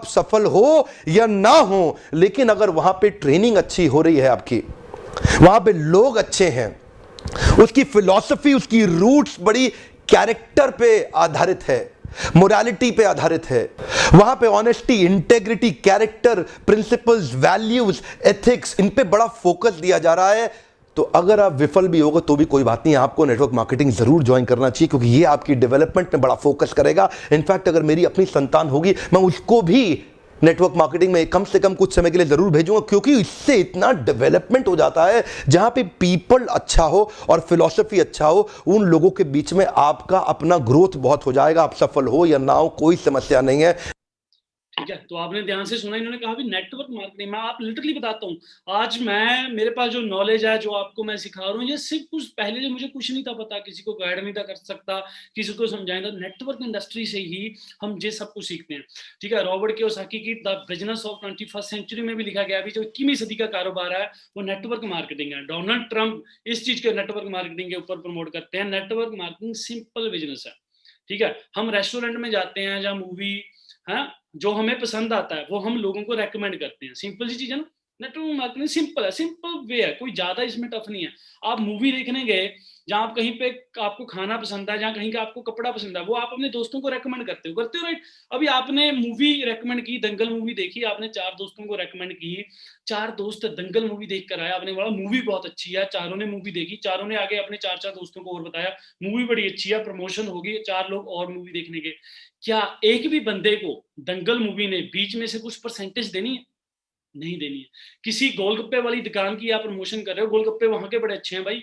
सफल हो या ना हो, लेकिन अगर वहां पे ट्रेनिंग अच्छी हो रही है आपकी, वहां पे लोग अच्छे हैं, उसकी फिलॉसफी, उसकी रूट्स बड़ी कैरेक्टर पे आधारित है, मोरालिटी पे आधारित है। वहां पे honesty, integrity, character, principles, values, ethics, इन पे बड़ा फोकस दिया जा रहा है। तो अगर आप विफल भी होगा तो भी कोई बात नहीं, आपको नेटवर्क मार्केटिंग जरूर ज्वाइन करना चाहिए, क्योंकि ये आपकी डेवलपमेंट में बड़ा फोकस करेगा। इनफैक्ट अगर मेरी अपनी संतान होगी, मैं उसको भी नेटवर्क मार्केटिंग में कम से कम कुछ समय के लिए जरूर भेजूंगा, क्योंकि इससे इतना डेवलपमेंट हो जाता है। जहां पे पीपल अच्छा हो और फिलॉसफी अच्छा हो, उन लोगों के बीच में आपका अपना ग्रोथ बहुत हो जाएगा। आप सफल हो या ना हो, कोई समस्या नहीं है। ठीक है, तो आपने ध्यान से सुना, इन्होंने कहा भी नेटवर्क मार्केटिंग। मैं आप लिटरली बताता हूँ, आज मेरे पास जो नॉलेज है, जो आपको मैं सिखा रहा हूँ, ये सिर्फ कुछ पहले जो मुझे कुछ नहीं था पता, किसी को गाइड नहीं था कर सकता, किसी को समझाएंगे, नेटवर्क इंडस्ट्री से ही हम ये सब कुछ सीखते हैं। ठीक है, रॉबर्ट कियोसाकी की the business of 21st century में भी लिखा गया है, जो 21वीं सदी का कारोबार है वो नेटवर्क मार्केटिंग है। डोनाल्ड ट्रंप इस चीज के नेटवर्क मार्केटिंग के ऊपर प्रमोट करते हैं। नेटवर्क मार्केटिंग सिंपल बिजनेस है। ठीक है, हम रेस्टोरेंट में जाते हैं, जहाँ मूवी है जो हमें पसंद आता है वो हम लोगों को रेकमेंड करते हैं। सिंपल सी चीज है ना, नेटवर्क मार्केटिंग सिंपल है, सिंपल वे है, कोई ज्यादा इसमें टफ नहीं है। आप मूवी देखने गए, जहाँ आप कहीं पे आपको खाना पसंद है, जहाँ कहीं का आपको कपड़ा पसंद है, वो आप अपने दोस्तों को रेकमेंड करते हो राइट। अभी आपने मूवी रेकमेंड की, दंगल मूवी देखी, आपने 4 दोस्तों को रेकमेंड की, 4 दोस्त दंगल मूवी देख कर आए, आपने बोला मूवी बहुत अच्छी है, चारों ने मूवी देखी, चारों ने आगे अपने 4 दोस्तों को और बताया मूवी बड़ी अच्छी है, प्रमोशन होगी, 4 लोग और मूवी देखने के। क्या एक भी बंदे को दंगल मूवी ने बीच में से कुछ परसेंटेज देनी है? नहीं देनी है। किसी गोलगप्पे वाली दुकान की आप प्रमोशन कर रहे हो, गोलगप्पे वहां के बड़े अच्छे हैं भाई,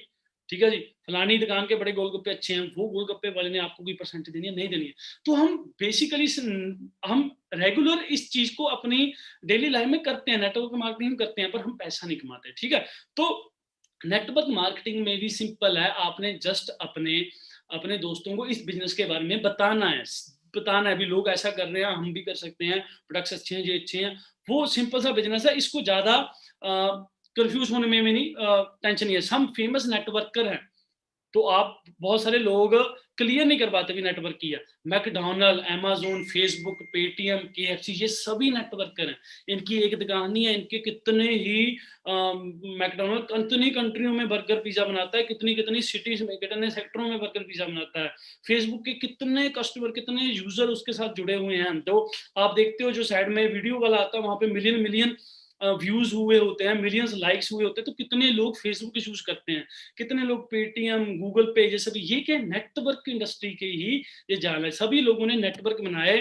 ठीक है जी, फलानी दुकान के बड़े गोलगप्पे अच्छे हैं, वो गोलगप्पे वाले ने आपको कोई परसेंटेज देनी है? नहीं देनी है। तो हम बेसिकली हम रेगुलर इस चीज को अपनी डेली लाइफ में करते हैं, नेटवर्क मार्केटिंग करते हैं, पर हम पैसा नहीं कमाते। ठीक है, तो नेटवर्क मार्केटिंग में भी सिंपल है, आपने जस्ट अपने दोस्तों को इस बिजनेस के बारे में बताना है भी, लोग ऐसा कर रहे हैं, हम भी कर सकते हैं, प्रोडक्ट्स अच्छे हैं, ये अच्छे हैं। वो सिंपल सा बिजनेस है, इसको ज्यादा कंफ्यूज होने में भी नहीं टेंशन नहीं है। हम फेमस नेटवर्कर हैं, तो आप बहुत सारे लोग क्लियर नहीं कर पाते भी नेटवर्क किया। McDonald, Amazon, Facebook, Paytm, KFC, ये सभी नेटवर्कर हैं। इनकी एक दुकान नहीं है, इनके कितने ही मैकडोनल्ड कितनी कंट्रियों में बर्गर पिज्जा बनाता है, कितनी सिटीज में, कितने सेक्टरों में बर्गर पिज्जा बनाता है। फेसबुक के कितने कस्टमर, कितने यूजर उसके साथ जुड़े हुए हैं। तो आप देखते हो जो साइड में वीडियो वाला आता है, वहां पे मिलियन व्यूज हुए होते हैं, मिलियंस लाइक्स हुए होते हैं। तो कितने लोग फेसबुक यूज करते हैं, कितने लोग पेटीएम, गूगल पे, ये सभी, ये क्या नेटवर्क इंडस्ट्री के ही ये जाल है। सभी लोगों ने नेटवर्क बनाए,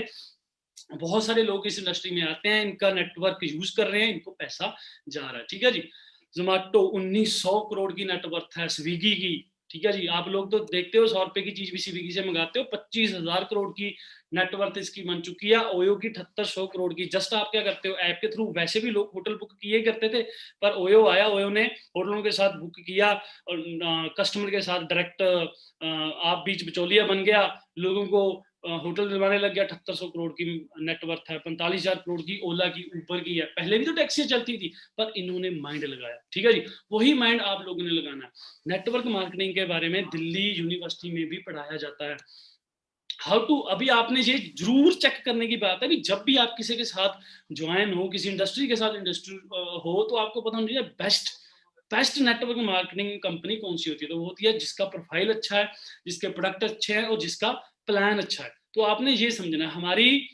बहुत सारे लोग इस इंडस्ट्री में आते हैं, इनका नेटवर्क यूज कर रहे हैं, इनको पैसा जा रहा है। ठीक है जी, जोमेटो 1900 करोड़ की नेटवर्थ है, स्विगी की, ठीक है जी, आप लोग तो देखते हो 100 रुपए की चीज भी स्विगी से मंगाते हो, 25,000 करोड़ की नेटवर्थ इसकी बन चुकी है। ओयो की 7800 करोड़ की। जस्ट आप क्या करते हो, ऐप के थ्रू, वैसे भी लोग होटल बुक किए करते थे, पर ओयो आया, ओयो ने होटलों के साथ बुक किया और कस्टमर के साथ डायरेक्ट आप बीच बिचौलिया बन गया, लोगों को होटल दिलवाने लग गया। 7800 करोड़ की नेटवर्थ है, 45,000 करोड़ की ओला की ऊपर की है। पहले भी तो टैक्सी चलती थी, पर इन्होंने माइंड लगाया। ठीक है जी, वही माइंड आप लोगों ने लगाना है। नेटवर्क मार्केटिंग के बारे में दिल्ली यूनिवर्सिटी में भी पढ़ाया जाता है। हाउ टू, अभी आपने ये जरूर चेक करने की बात है कि जब भी आप किसी के साथ ज्वाइन हो, किसी इंडस्ट्री के साथ इंडस्ट्री हो, तो आपको पता होना चाहिए बेस्ट नेटवर्क मार्केटिंग कंपनी कौन सी होती है। तो वो होती है जिसका प्रोफाइल अच्छा है, जिसके प्रोडक्ट अच्छे हैं और जिसका प्लान अच्छा है। तो आपने ये समझना है, हमारी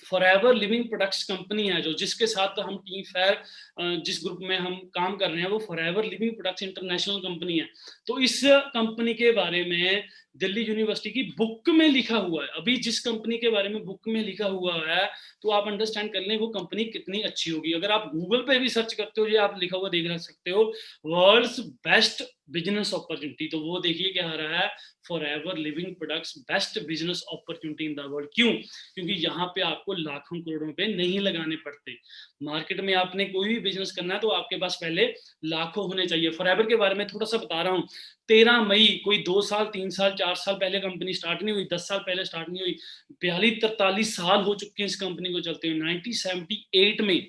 फॉरएवर लिविंग प्रोडक्ट्स कंपनी है, जो जिसके साथ हम टीम फेयर जिस ग्रुप में हम काम कर रहे हैं, वो forever living products international company है। तो इस कंपनी के बारे में दिल्ली यूनिवर्सिटी की बुक में लिखा हुआ है। अभी जिस कंपनी के बारे में बुक में लिखा हुआ है, तो आप अंडरस्टैंड कर लें वो कंपनी कितनी अच्छी होगी। अगर आप गूगल पे भी सर्च करते हो, ये आप लिखा हुआ देख सकते हो, वर्ल्ड्स बेस्ट बिजनेस अपॉर्चुनिटी, तो वो देखिए क्या आ रहा है, forever living products best business opportunity in the world. क्यों? क्योंकि यहाँ पे आपको लाखों करोड़ों रुपए नहीं लगाने पड़ते। मार्केट में आपने कोई भी बिजनेस करना है तो आपके पास पहले लाखों होने चाहिए। फॉरएवर के बारे में थोड़ा सा बता रहा हूँ। 13 मई, कोई 2 साल, 3 साल, 4 साल पहले कंपनी स्टार्ट नहीं हुई, 10 साल पहले स्टार्ट नहीं हुई, 42-43 साल हो चुके हैं इस कंपनी को चलते हुए। 1978 में,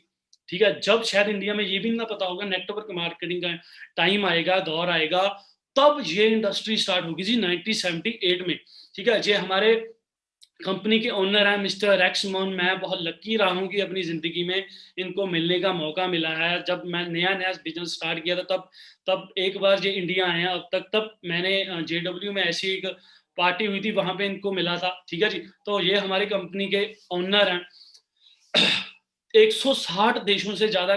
ठीक है, जब शायद इंडिया में ये भी ना पता होगा नेटवर्क मार्केटिंग का टाइम आएगा, दौर आएगा, तब ये इंडस्ट्री स्टार्ट होगी जी 1978 में। ठीक है, ये हमारे कंपनी के ओनर हैं मिस्टर रेक्समोन। मैं बहुत लकी रहा हूँ कि अपनी ज़िंदगी में इनको मिलने का मौका मिला है। जब मैं नया-नया बिज़नेस स्टार्ट किया था तब एक बार ये इंडिया आए हैं अब तक, तब मैंने जेडब्ल्यू में ऐसी एक पार्टी हुई थी, वहाँ पे इनको मिला था, ठीक है जी। तो ये हमारी कंपनी के ओनर हैं। 160 देशों से ज़्यादा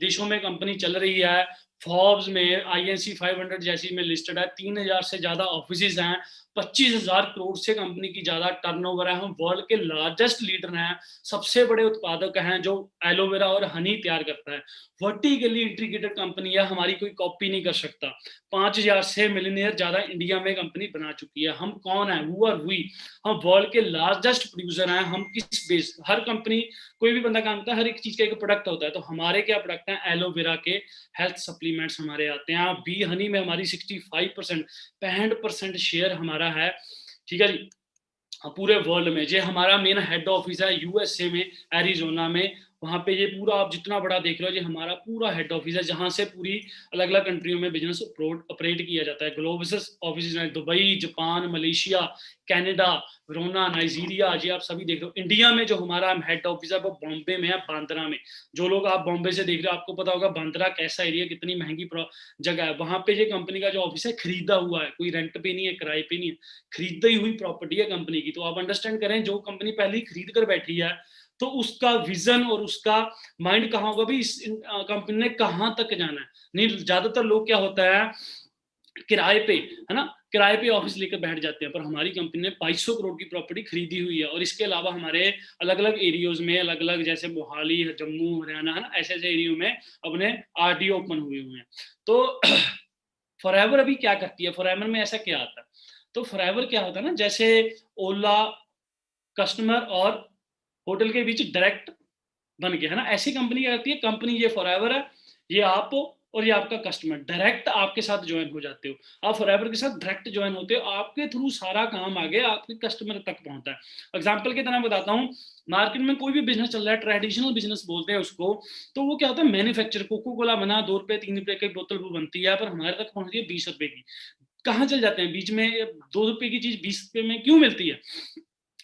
देशों में कंपनी चल रही है। फोर्ब्स में आईएनसी 500 जैसी में लिस्टेड है। 3000 से ज़्यादा ऑफिसेज हैं। 25,000 करोड़ से कंपनी की ज़्यादा टर्नओवर है। हम वर्ल्ड के लार्जेस्ट लीडर हैं। सबसे बड़े उत्पादक हैं जो एलोवेरा और हनी तैयार करता है। वर्टिकली इंटीग्रेटेड कंपनी है, हमारी कोई कॉपी नहीं कर सकता। 5000 से मिलियनियर ज़्यादा इंडिया में कंपनी बना चुकी है। हम कौन है? Who are we? हम वर्ल्ड के लार्जेस्ट प्रोड्यूसर हैं। हम किस बेस, हर कंपनी, कोई भी बंदा काम करता है, हर एक चीज का एक प्रोडक्ट होता है। तो हमारे क्या प्रोडक्ट हैं? एलोवेरा के हेल्थ सप्लीमेंट्स हमारे आते हैं। बी हनी में हमारी 65% 65% शेयर हमारा है, ठीक है जी। पूरे वर्ल्ड में ये हमारा मेन हेड ऑफिस है यूएसए में, एरिजोना में। वहाँ पे ये पूरा आप जितना बड़ा देख रहे हो, ये हमारा पूरा हेड ऑफिस है, जहाँ से पूरी अलग अलग कंट्रियों में बिजनेस ऑपरेट किया जाता है। ग्लोबल ऑफिस हैं दुबई, जापान, मलेशिया, कनाडा, रोना, नाइजीरिया, ये आप सभी देख रहे हो। इंडिया में जो हमारा हेड ऑफिस है वो बॉम्बे में है, बांद्रा में। जो लोग आप बॉम्बे से देख रहे हो, आपको पता होगा बांद्रा कैसा एरिया, कितनी महंगी जगह है। वहाँ पे ये कंपनी का जो ऑफिस है खरीदा हुआ है, कोई रेंट पे नहीं है, किराए पे नहीं है, खरीदी हुई प्रॉपर्टी है कंपनी की। तो आप अंडरस्टैंड करें, जो कंपनी पहले ही खरीद कर बैठी है, तो उसका विजन और उसका माइंड कहाँ होगा भी, इस कंपनी ने कहाँ तक जाना है। नहीं, ज्यादातर लोग क्या होता है, किराए पे, है ना, किराए पे ऑफिस लेकर बैठ जाते हैं। पर हमारी कंपनी ने 2200 करोड़ की प्रॉपर्टी खरीदी हुई है। और इसके अलावा हमारे अलग अलग एरियोज में, अलग अलग जैसे मोहाली, जम्मू, हरियाणा, है ना, ऐसे ऐसे एरियो में अपने आरडी ओपन हुए हुए हैं। तो फॉरएवर अभी क्या करती है, फॉरएवर में ऐसा क्या आता है? तो फॉरएवर क्या होता है ना, जैसे ओला कस्टमर और होटल के बीच डायरेक्ट बन गया, है ना, ऐसी कंपनी क्या करती है, कंपनी ये फॉरएवर है, ये आप हो और ये आपका कस्टमर, डायरेक्ट आपके साथ ज्वाइन हो जाते हो। आप फॉरएवर के साथ डायरेक्ट ज्वाइन होते हो, आपके थ्रू सारा काम आगे आपके कस्टमर तक पहुंचता है। एग्जांपल की तरह बताता हूँ, मार्केट में कोई भी बिजनेस चल रहा है, ट्रेडिशनल बिजनेस बोलते हैं उसको, तो वो क्या होता है, मैन्युफैक्चर, कोको कोला बना 2 रुपए 3 रुपए की बोतल वो बनती है, पर हमारे तक पहुंचती है 20 रुपए की। कहाँ चल जाते हैं बीच में? 2 रुपए की चीज 20 रुपए में क्यों मिलती है?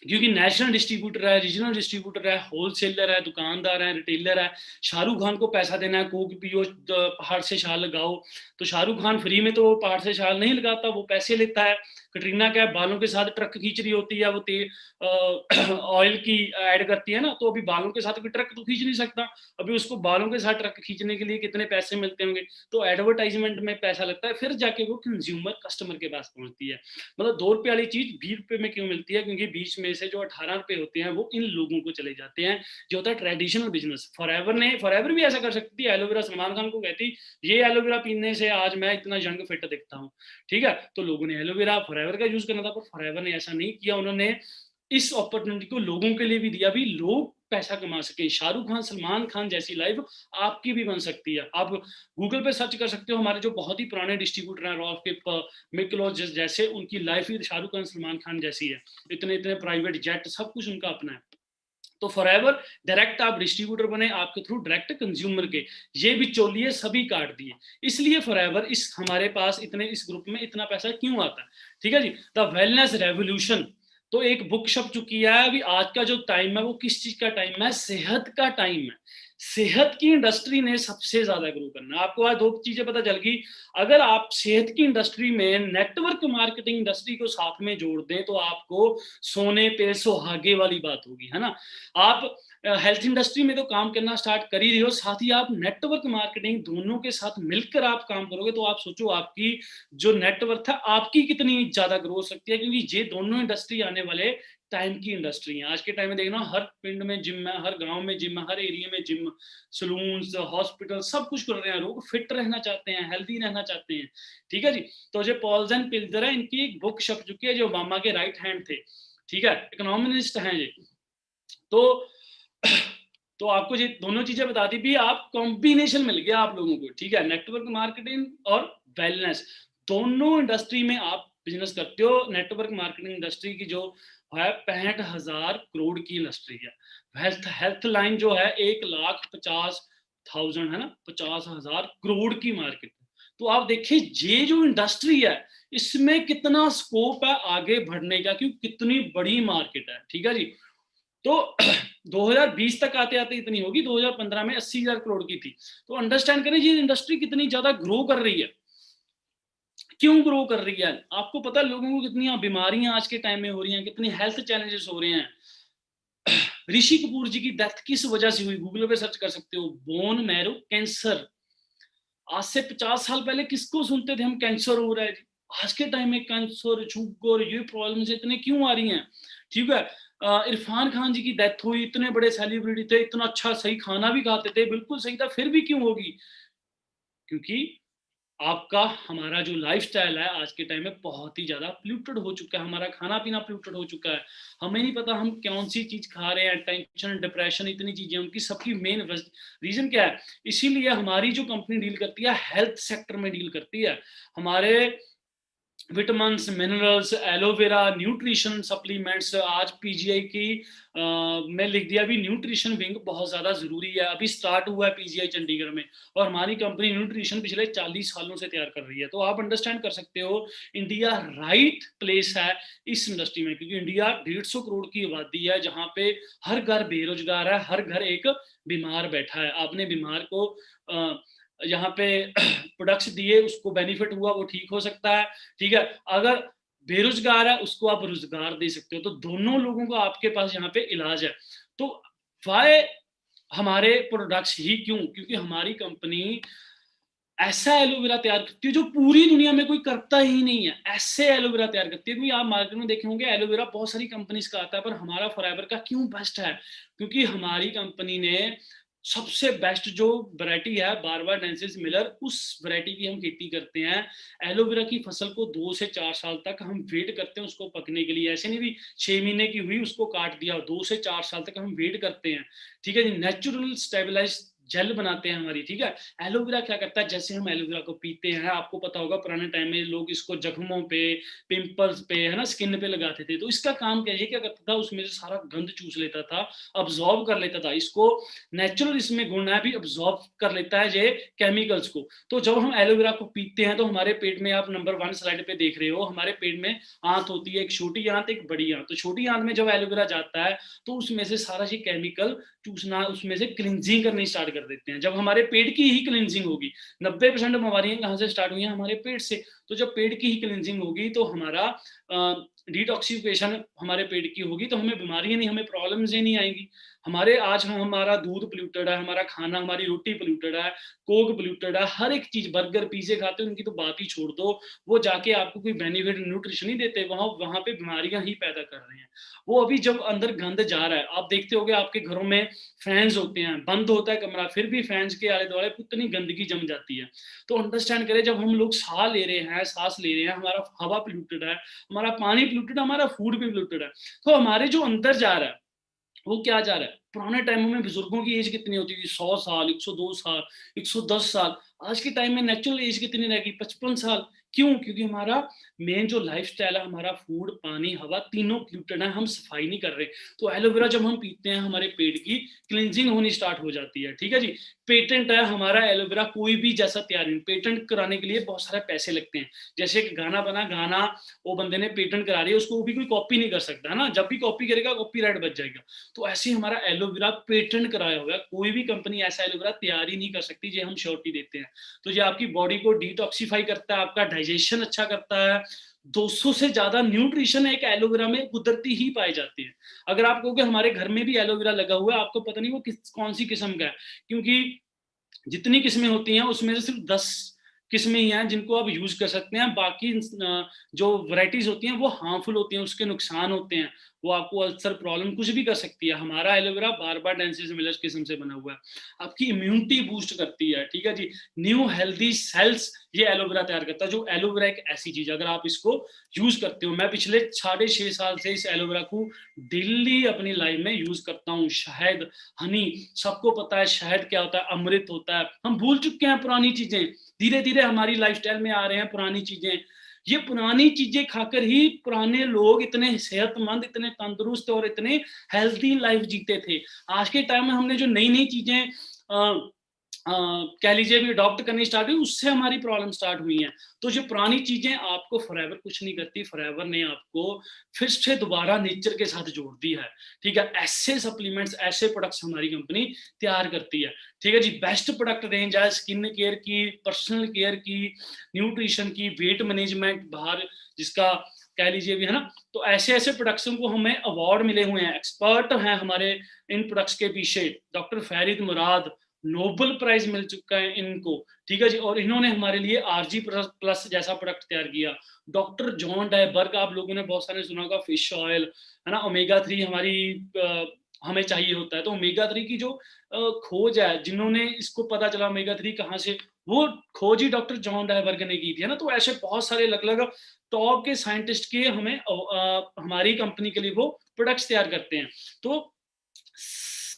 क्योंकि नेशनल डिस्ट्रीब्यूटर है, रीजनल डिस्ट्रीब्यूटर है, होलसेलर है, दुकानदार है, रिटेलर है। शाहरुख खान को पैसा देना है, कोक पियो, पहाड़ से शाल लगाओ, तो शाहरुख खान फ्री में तो पहाड़ से शाल नहीं लगाता, वो पैसे लेता है। कटरीना कैफ बालों के साथ ट्रक खींच रही होती है, वो ऑयल की ऐड करती है ना, तो अभी बालों के साथ कोई ट्रक तो खींच नहीं सकता। अभी उसको बालों के साथ ट्रक खींचने के लिए कितने पैसे मिलते होंगे? तो एडवर्टाइजमेंट में पैसा लगता है, फिर जाके वो कंज्यूमर कस्टमर के पास पहुंचती है। मतलब 2 रुपए वाली चीज 20 रुपए में क्यों मिलती है? क्योंकि बीच में से जो 18 रुपए होते हैं वो इन लोगों को चले जाते हैं, जो होता है ट्रेडिशनल बिजनेस। फॉरएवर भी ऐसा कर सकती है। एलोवेरा सलमान खान को कहती, ये एलोवेरा पीने से आज मैं इतना यंग फिट दिखता हूँ, ठीक है। तो लोगों ने एलोवेरा फॉरएवर का यूज करना था, पर फॉरएवर ने ऐसा नहीं किया। उन्होंने इस अपॉर्चुनिटी को लोगों के लिए भी दिया, भी लोग पैसा कमा सके। शाहरुख खान, सलमान खान जैसी लाइफ आपकी भी बन सकती है। आप गूगल पे सर्च कर सकते हो, हमारे जो बहुत ही पुराने डिस्ट्रीब्यूटर हैं, रॉफ के मिकलोज जैसे, उनकी लाइफ ही शाहरुख खान, सलमान खान जैसी है। इतने इतने प्राइवेट जेट, सब कुछ उनका अपना है। तो फॉरएवर डायरेक्ट आप डिस्ट्रीब्यूटर बने, आपके थ्रू डायरेक्ट कंज्यूमर के ये बिचौलिए सभी काट दिए। इसलिए फॉरएवर इस हमारे पास इतने, इस ग्रुप में इतना पैसा क्यों आता है, ठीक है जी। द वेलनेस रेवोल्यूशन, तो एक बुक छप चुकी है। अभी आज का जो टाइम है वो किस चीज का टाइम है? सेहत का टाइम है। सेहत की इंडस्ट्री ने सबसे ज्यादा ग्रो करना है। आपको आज 2 चीजें पता चल गई। अगर आप सेहत की इंडस्ट्री में नेटवर्क मार्केटिंग इंडस्ट्री को साथ में जोड़ दें, तो आपको सोने पे सुहागे वाली बात होगी, है ना। आप हेल्थ इंडस्ट्री में तो काम करना स्टार्ट कर ही रहे हो, साथ ही आप नेटवर्क मार्केटिंग, दोनों के साथ मिलकर आप काम करोगे, तो आप सोचो आपकी जो नेटवर्थ है आपकी कितनी ज्यादा ग्रो हो सकती है। क्योंकि ये दोनों इंडस्ट्री आने वाले टाइम की इंडस्ट्री है। आज के टाइम में देखना, हर पिंड में जिम है, हर गांव में जिम है, हर एरिया में जिम, सलून्स, हॉस्पिटल, सब कुछ कर रहे हैं। लोग फिट रहना चाहते हैं, हेल्दी रहना चाहते हैं, ठीक है जी। तो जो पॉल्स एंड पिल्जर है, इनकी एक बुक छप चुकी है, जो ओबामा के राइट हैंड थे, ठीक है, इकोनॉमिस्ट हैं ये। तो आपको ये दोनों चीजें बता दी भी, आप कॉम्बिनेशन मिल गया आप लोगों को, ठीक है। नेटवर्क मार्केटिंग और वेलनेस, दोनों इंडस्ट्री में आप बिजनेस करते हो। नेटवर्क मार्केटिंग इंडस्ट्री की जो है 65,000 करोड़ की इंडस्ट्री है। हेल्थ लाइन जो है 1,50,000, है ना, 50,000 करोड़ की मार्केट। तो आप देखिए ये जो इंडस्ट्री है इसमें कितना स्कोप है आगे बढ़ने का, क्योंकि कितनी बड़ी मार्केट है, ठीक है जी। तो 2020 तक आते आते इतनी होगी, 2015 में 80,000 करोड़ की थी। तो अंडरस्टैंड करें ये इंडस्ट्री कितनी ज्यादा ग्रो कर रही है। क्यों ग्रो कर रही है? आपको पता है लोगों को कितनी बीमारियां आज के टाइम में हो रही हैं, कितनी हेल्थ चैलेंजेस हो रहे हैं। ऋषि कपूर जी की डेथ किस वजह से हुई? गूगल पे सर्च कर सकते हो, बोन मैरो कैंसर। आज से 50 साल पहले किसको सुनते थे हम कैंसर हो रहा है? आज के टाइम में कैंसर, शुगर, ये प्रॉब्लम्स इतने क्यों आ रही हैं? ठीक है। इरफान खान जी की डेथ हुई, इतने बड़े सेलिब्रिटी थे, इतना अच्छा सही खाना भी खाते थे, बिल्कुल सही था, फिर भी क्यों होगी? क्योंकि आपका हमारा जो लाइफस्टाइल है आज के टाइम में बहुत ही ज्यादा पोल्यूटेड हो चुका है, हमारा खाना पीना पोल्यूटेड हो चुका है। हमें नहीं पता हम कौन सी चीज खा रहे हैं, टेंशन, डिप्रेशन, इतनी चीजें, उनकी सबकी मेन रीजन क्या है? इसीलिए हमारी जो कंपनी डील करती है हेल्थ सेक्टर में डील करती है। हमारे vitamin, minerals, aloe vera, nutrition supplements, आज पीजीआई की मैं लिख दिया अभी न्यूट्रिशन विंग बहुत ज्यादा जरूरी है, अभी स्टार्ट हुआ है पीजीआई चंडीगढ़ में, और हमारी कंपनी न्यूट्रिशन पिछले 40 सालों से तैयार कर रही है। तो आप अंडरस्टैंड कर सकते हो इंडिया राइट प्लेस है इस इंडस्ट्री में, क्योंकि इंडिया 150 करोड़ की आबादी है, जहाँ पे हर घर बेरोजगार है, हर घर एक बीमार बैठा है। आपने बीमार को यहाँ पे प्रोडक्ट्स दिए, उसको बेनिफिट हुआ, वो ठीक हो सकता है, ठीक है। अगर बेरोजगार है उसको आप रोजगार दे सकते हो, तो दोनों लोगों को आपके पास यहाँ पे इलाज है। तो वाई हमारे प्रोडक्ट्स ही क्यों? क्योंकि हमारी कंपनी ऐसा एलोवेरा तैयार करती है जो पूरी दुनिया में कोई करता ही नहीं है, ऐसे एलोवेरा तैयार करती है। क्योंकि आप मार्केट में देखे होंगे एलोवेरा बहुत सारी कंपनीज का आता है, पर हमारा फॉरएवर का क्यों बेस्ट है? क्योंकि हमारी कंपनी ने सबसे बेस्ट जो वैरायटी है बारबाडेंसिस मिलर, उस वैरायटी की हम खेती करते हैं। एलोवेरा की फसल को 2 से 4 साल तक हम वेट करते हैं उसको पकने के लिए, ऐसे नहीं भी 6 महीने की हुई उसको काट दिया, 2 से 4 साल तक हम वेट करते हैं, ठीक है जी। नेचुरल स्टेबलाइज जेल बनाते हैं हमारी, ठीक है। एलोवेरा क्या करता है, जैसे हम एलोवेरा को पीते हैं, आपको पता होगा पुराने टाइम में लोग इसको जख्मों पे, पिंपल्स पे, है ना, स्किन पे लगाते थे। तो इसका काम क्या है, क्या करता था, उसमें से सारा गंद चूस लेता था, अब्जॉर्ब कर लेता था। इसको नेचुरल इसमें गुण है, भी अब्जॉर्ब कर लेता है ये केमिकल्स को। तो जब हम एलोवेरा को पीते हैं तो हमारे पेट में, आप नंबर 1 स्लाइड पे देख रहे हो, हमारे पेट में आंत होती है, एक छोटी आंत, एक बड़ी आंत। तो छोटी आंत में जब एलोवेरा जाता है तो उसमें से सारा ये केमिकल चूसना, उसमें से क्लिनजिंग करनी स्टार्ट कर देते हैं। जब हमारे पेट की ही क्लिनजिंग होगी, 90% बीमारियां कहाँ से स्टार्ट हुई हैं? हमारे पेट से। तो जब पेट की ही क्लिनजिंग होगी तो हमारा डिटॉक्सिफिकेशन हमारे पेट की होगी, तो हमें बीमारियां नहीं, हमें प्रॉब्लम्स ही नहीं आएंगी। हमारे आज हमारा दूध पोल्यूटेड है, हमारा खाना, हमारी रोटी पोल्यूटेड है, कोक पोल्यूटेड है, हर एक चीज, बर्गर पिज्जे खाते हो उनकी तो बात ही छोड़ दो, वो जाके आपको कोई बेनिफिट न्यूट्रिशन नहीं देते, वहां पे बीमारियां ही पैदा कर रहे हैं। वो अभी जब अंदर गंद जा रहा है, आप देखते होगे आपके घरों में फैंस होते हैं, बंद होता है कमरा, फिर भी फैंस के आले दुआले कितनी गंदगी जम जाती है। तो अंडरस्टैंड करें, जब हम लोग सांस ले रहे हैं, हमारा हवा पोल्यूटेड है, हमारा पानी पोल्यूटेड है, हमारा फूड भी पोल्यूटेड है, तो हमारे जो अंदर जा रहा है वो क्या जा रहा है? पुराने टाइमों में बुजुर्गों की एज कितनी होती थी? 100 साल, 102 साल, 110 साल। आज के टाइम में नेचुरल एज कितनी रहेगी? 55 साल। क्यों? क्योंकि हमारा मेन जो लाइफस्टाइल है, हमारा फूड, पानी, हवा, तीनों पोल्यूटेड है, हम सफाई नहीं कर रहे। तो एलोवेरा जब हम पीते हैं हमारे पेट की क्लींजिंग होनी स्टार्ट हो जाती है, ठीक है जी। पेटेंट है हमारा एलोवेरा, कोई भी जैसा तैयार नहीं। पेटेंट कराने के लिए बहुत सारे पैसे लगते हैं। जैसे एक गाना बना, गाना वो बंदे ने पेटेंट करा रही है, उसको भी कोई कॉपी नहीं कर सकता है ना, जब भी कॉपी करेगा कॉपीराइट बच जाएगा। तो ऐसे हमारा एलोवेरा पेटेंट कराया हुआ है, कोई भी कंपनी ऐसा एलोवेरा तैयार ही नहीं कर सकती, ये हम श्योरिटी देते हैं। तो ये आपकी बॉडी को डिटॉक्सिफाई करता है, आपका डाइजेशन अच्छा करता है। 200 से ज्यादा न्यूट्रिशन एक एलोवेरा में कुदरती ही पाई जाती है। अगर आप कहोगे हमारे घर में भी एलोवेरा लगा हुआ है, आपको पता नहीं वो कौन सी किस्म का है, क्योंकि जितनी किस्में होती हैं उसमें से सिर्फ 10 किस्में ही हैं जिनको आप यूज कर सकते हैं। बाकी जो वैरायटीज होती हैं वो हार्मफुल होती हैं, उसके नुकसान होते हैं, वो आपको अल्सर प्रॉब्लम कुछ भी कर सकती है। हमारा एलोवेरा बारबाडेंसिस मिलर किस्म से बना हुआ है, आपकी इम्यूनिटी बूस्ट करती है, ठीक है जी। न्यू हेल्दी सेल्स ये एलोवेरा तैयार करता है। जो एलोवेरा एक ऐसी चीज, अगर आप इसको यूज करते हो, मैं पिछले 6.5 साल से इस एलोवेरा को डेली अपनी लाइफ में यूज करता हूँ। शहद, हनी, सबको पता है शहद क्या होता है, अमृत होता है। हम भूल चुके हैं पुरानी चीजें, धीरे धीरे हमारी लाइफस्टाइल में आ रहे हैं पुरानी चीजें। ये पुरानी चीजें खाकर ही पुराने लोग इतने सेहतमंद, इतने तंदुरुस्त और इतने हेल्दी लाइफ जीते थे। आज के टाइम में हमने जो नई नई चीजें कह लीजिए भी अडॉप्ट करनी स्टार्ट हुई, उससे हमारी प्रॉब्लम स्टार्ट हुई हैं। तो जो पुरानी चीजें आपको फॉरएवर कुछ नहीं करती, फॉरएवर ने आपको फिर से दोबारा नेचर के साथ जोड़ दी है, ठीक है। ऐसे सप्लीमेंट्स, ऐसे प्रोडक्ट्स हमारी कंपनी तैयार करती है, ठीक है जी। बेस्ट प्रोडक्ट रेंज है स्किन केयर की, पर्सनल केयर की, न्यूट्रिशन की, वेट मैनेजमेंट बाहर जिसका कह लीजिए भी, है ना। तो ऐसे ऐसे प्रोडक्ट्स को हमें अवार्ड मिले हुए हैं, एक्सपर्ट हैं हमारे इन प्रोडक्ट्स के पीछे। डॉक्टर फैरिद मुराद, नोबेल प्राइज मिल चुका है इनको, ठीक है जी। और इन्होंने हमारे लिए आरजी प्लस जैसा प्रोडक्ट तैयार किया। डॉक्टर जॉन डायबर्ग, आप लोगों ने बहुत सारे सुना होगा, फिश ऑयल, है ना। ओमेगा 3 हमारी हमें चाहिए होता है, तो ओमेगा 3 की जो खोज है, जिन्होंने इसको पता चला ओमेगा 3 कहाँ से, वो खोज ही डॉक्टर जॉन डायबर्ग ने की थी, है ना। तो ऐसे बहुत सारे अलग अलग टॉप के साइंटिस्ट के हमें हमारी कंपनी के लिए वो प्रोडक्ट्स तैयार करते हैं। तो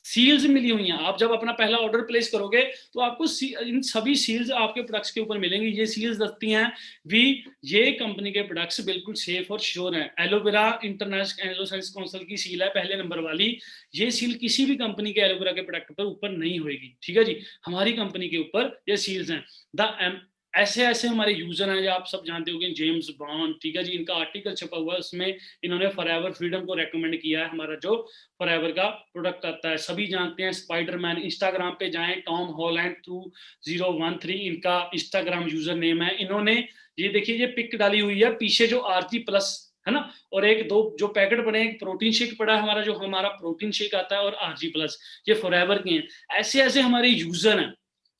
सील्स मिली हुई हैं, आप जब अपना पहला ऑर्डर प्लेस करोगे तो आपको इन सभी सील्स आपके प्रोडक्ट्स के ऊपर मिलेंगी। ये सील्स दस्ती हैं भी, ये कंपनी के प्रोडक्ट्स बिल्कुल सेफ और श्योर हैं। Aloe vera international aloe science council की सील है पहले नंबर वाली, ये सील किसी भी कंपनी के एलोवेरा के प्रोडक्ट पर ऊपर नहीं होगी, ठीक है जी। हमारी कंपनी के ऊपर ये सील्स हैं। ऐसे ऐसे हमारे यूजर हैं जो आप सब जानते होंगे, जेम्स बॉन्ड, ठीक है जी। इनका आर्टिकल छपा हुआ है, उसमें इन्होंने फॉरएवर फ्रीडम को रेकमेंड किया है, हमारा जो फॉरएवर का प्रोडक्ट आता है, सभी जानते हैं। स्पाइडरमैन, इंस्टाग्राम पे जाएं, टॉम हॉलैंड 2013 इनका इंस्टाग्राम यूजर नेम है। इन्होंने ये देखिए, ये पिक डाली हुई है पीछे, जो आरजी प्लस है ना, और एक दो जो पैकेट पड़े हैं, एक प्रोटीन शेक पड़ा है हमारा, जो हमारा प्रोटीन शेक आता है, और आरजी प्लस, ये फॉरएवर के हैं। ऐसे ऐसे हमारे यूजर हैं,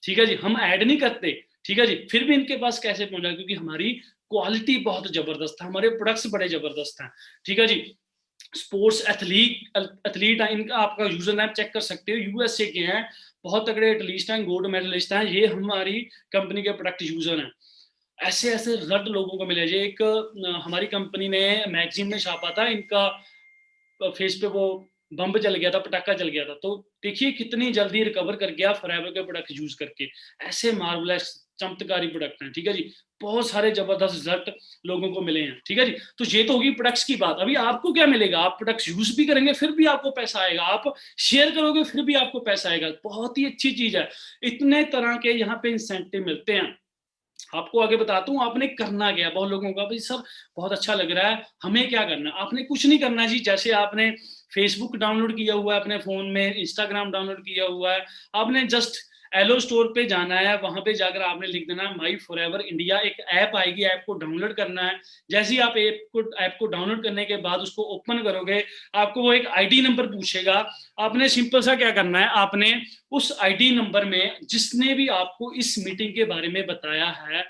ठीक है जी। हम ऐड नहीं करते, ठीक है जी, फिर भी इनके पास कैसे पहुंचा, क्योंकि हमारी क्वालिटी बहुत जबरदस्त है, हमारे प्रोडक्ट्स बड़े जबरदस्त हैं, ठीक है जी। स्पोर्ट्स एथलीट है, इनका आपका यूजर नेम चेक कर सकते हो, यूएसए के हैं, बहुत तगड़े एथलीट हैं, गोल्ड मेडलिस्ट हैं, ये हमारी कंपनी के प्रोडक्ट यूजर हैं। ऐसे ऐसे रड लोगों को मिले। ये एक हमारी कंपनी ने मैगजीन में छापा था, इनका फेस पे वो बम्ब चल गया था, पटाखा चल गया था, तो देखिए कितनी जल्दी रिकवर कर गया फॉरएवर के प्रोडक्ट यूज करके। ऐसे मार्वलस चमत्कारी प्रोडक्ट हैं, ठीक है जी। बहुत सारे जबरदस्त रिजल्ट लोगों को मिले हैं, ठीक है जी। तो ये तो होगी प्रोडक्ट्स की बात। अभी आपको क्या मिलेगा, आप प्रोडक्ट्स यूज भी करेंगे फिर भी आपको पैसा आएगा, आप शेयर करोगे फिर भी आपको पैसा आएगा। बहुत ही अच्छी चीज है। इतने तरह के यहाँ पे इंसेंटिव मिलते हैं। आपको आगे बताता हूँ आपने करना क्या। बहुत लोगों का भाई सब बहुत अच्छा लग रहा है, हमें क्या करना है। आपने कुछ नहीं करना जी। जैसे आपने फेसबुक डाउनलोड किया हुआ है अपने फोन में, इंस्टाग्राम डाउनलोड किया हुआ है, आपने जस्ट एलो स्टोर पे जाना है, वहां पे जाकर आपने लिख देना माई फॉरएवर इंडिया, एक ऐप आएगी, ऐप को डाउनलोड करना है। जैसे ही आप ऐप को डाउनलोड करने के बाद उसको ओपन करोगे, आपको वो एक आईडी नंबर पूछेगा। आपने सिंपल सा क्या करना है, आपने उस आईडी नंबर में जिसने भी आपको इस मीटिंग के बारे में बताया है,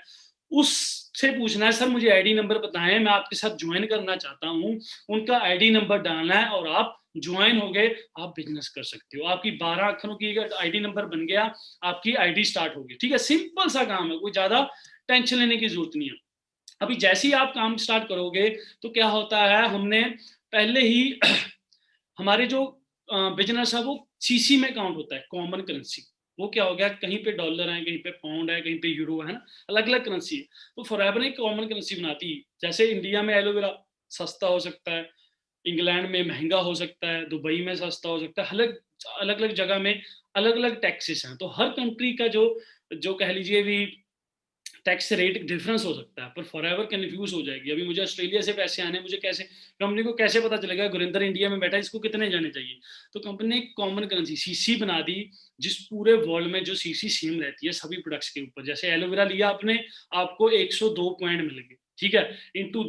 उससे पूछना है, सर मुझे आईडी नंबर बताएं, मैं आपके साथ ज्वाइन करना चाहता हूं। उनका आईडी नंबर डालना है और आप ज्वाइन हो गए, आप बिजनेस कर सकते हो। आपकी 12 अक्षरों की आईडी नंबर बन गया, आपकी आईडी स्टार्ट होगी, ठीक है। सिंपल सा काम है, कोई ज्यादा टेंशन लेने की जरूरत नहीं है। अभी जैसे ही आप काम स्टार्ट करोगे तो क्या होता है, हमने पहले ही हमारे जो बिजनेस है वो सीसी में काउंट होता है, कॉमन करेंसी। वो क्या हो गया, कहीं पे डॉलर है, कहीं पे पाउंड है, कहीं पे यूरो है ना, अलग अलग करेंसी है। तो फॉरएवर एक कॉमन करेंसी बनाती है। जैसे इंडिया में एलोवेरा सस्ता हो सकता है, इंग्लैंड में महंगा हो सकता है, दुबई में सस्ता हो सकता है, अलग अलग जगह में अलग अलग टैक्सेस हैं। तो हर कंट्री का जो जो कह लीजिए भी टैक्स रेट डिफरेंस हो सकता है, पर फॉरएवर कंफ्यूज हो जाएगी। अभी मुझे ऑस्ट्रेलिया से पैसे आने, मुझे कैसे, कंपनी को कैसे पता चलेगा गुरिंदर इंडिया में बैठा है, इसको कितने जाने चाहिए। तो कंपनी ने एक कॉमन करेंसी सीसी बना दी, जिस पूरे वर्ल्ड में जो सीसी सेम रहती है सभी प्रोडक्ट्स के ऊपर। जैसे एलोवेरा लिया आपने, आपको 102 पॉइंट मिल गए, ठीक है, इंटू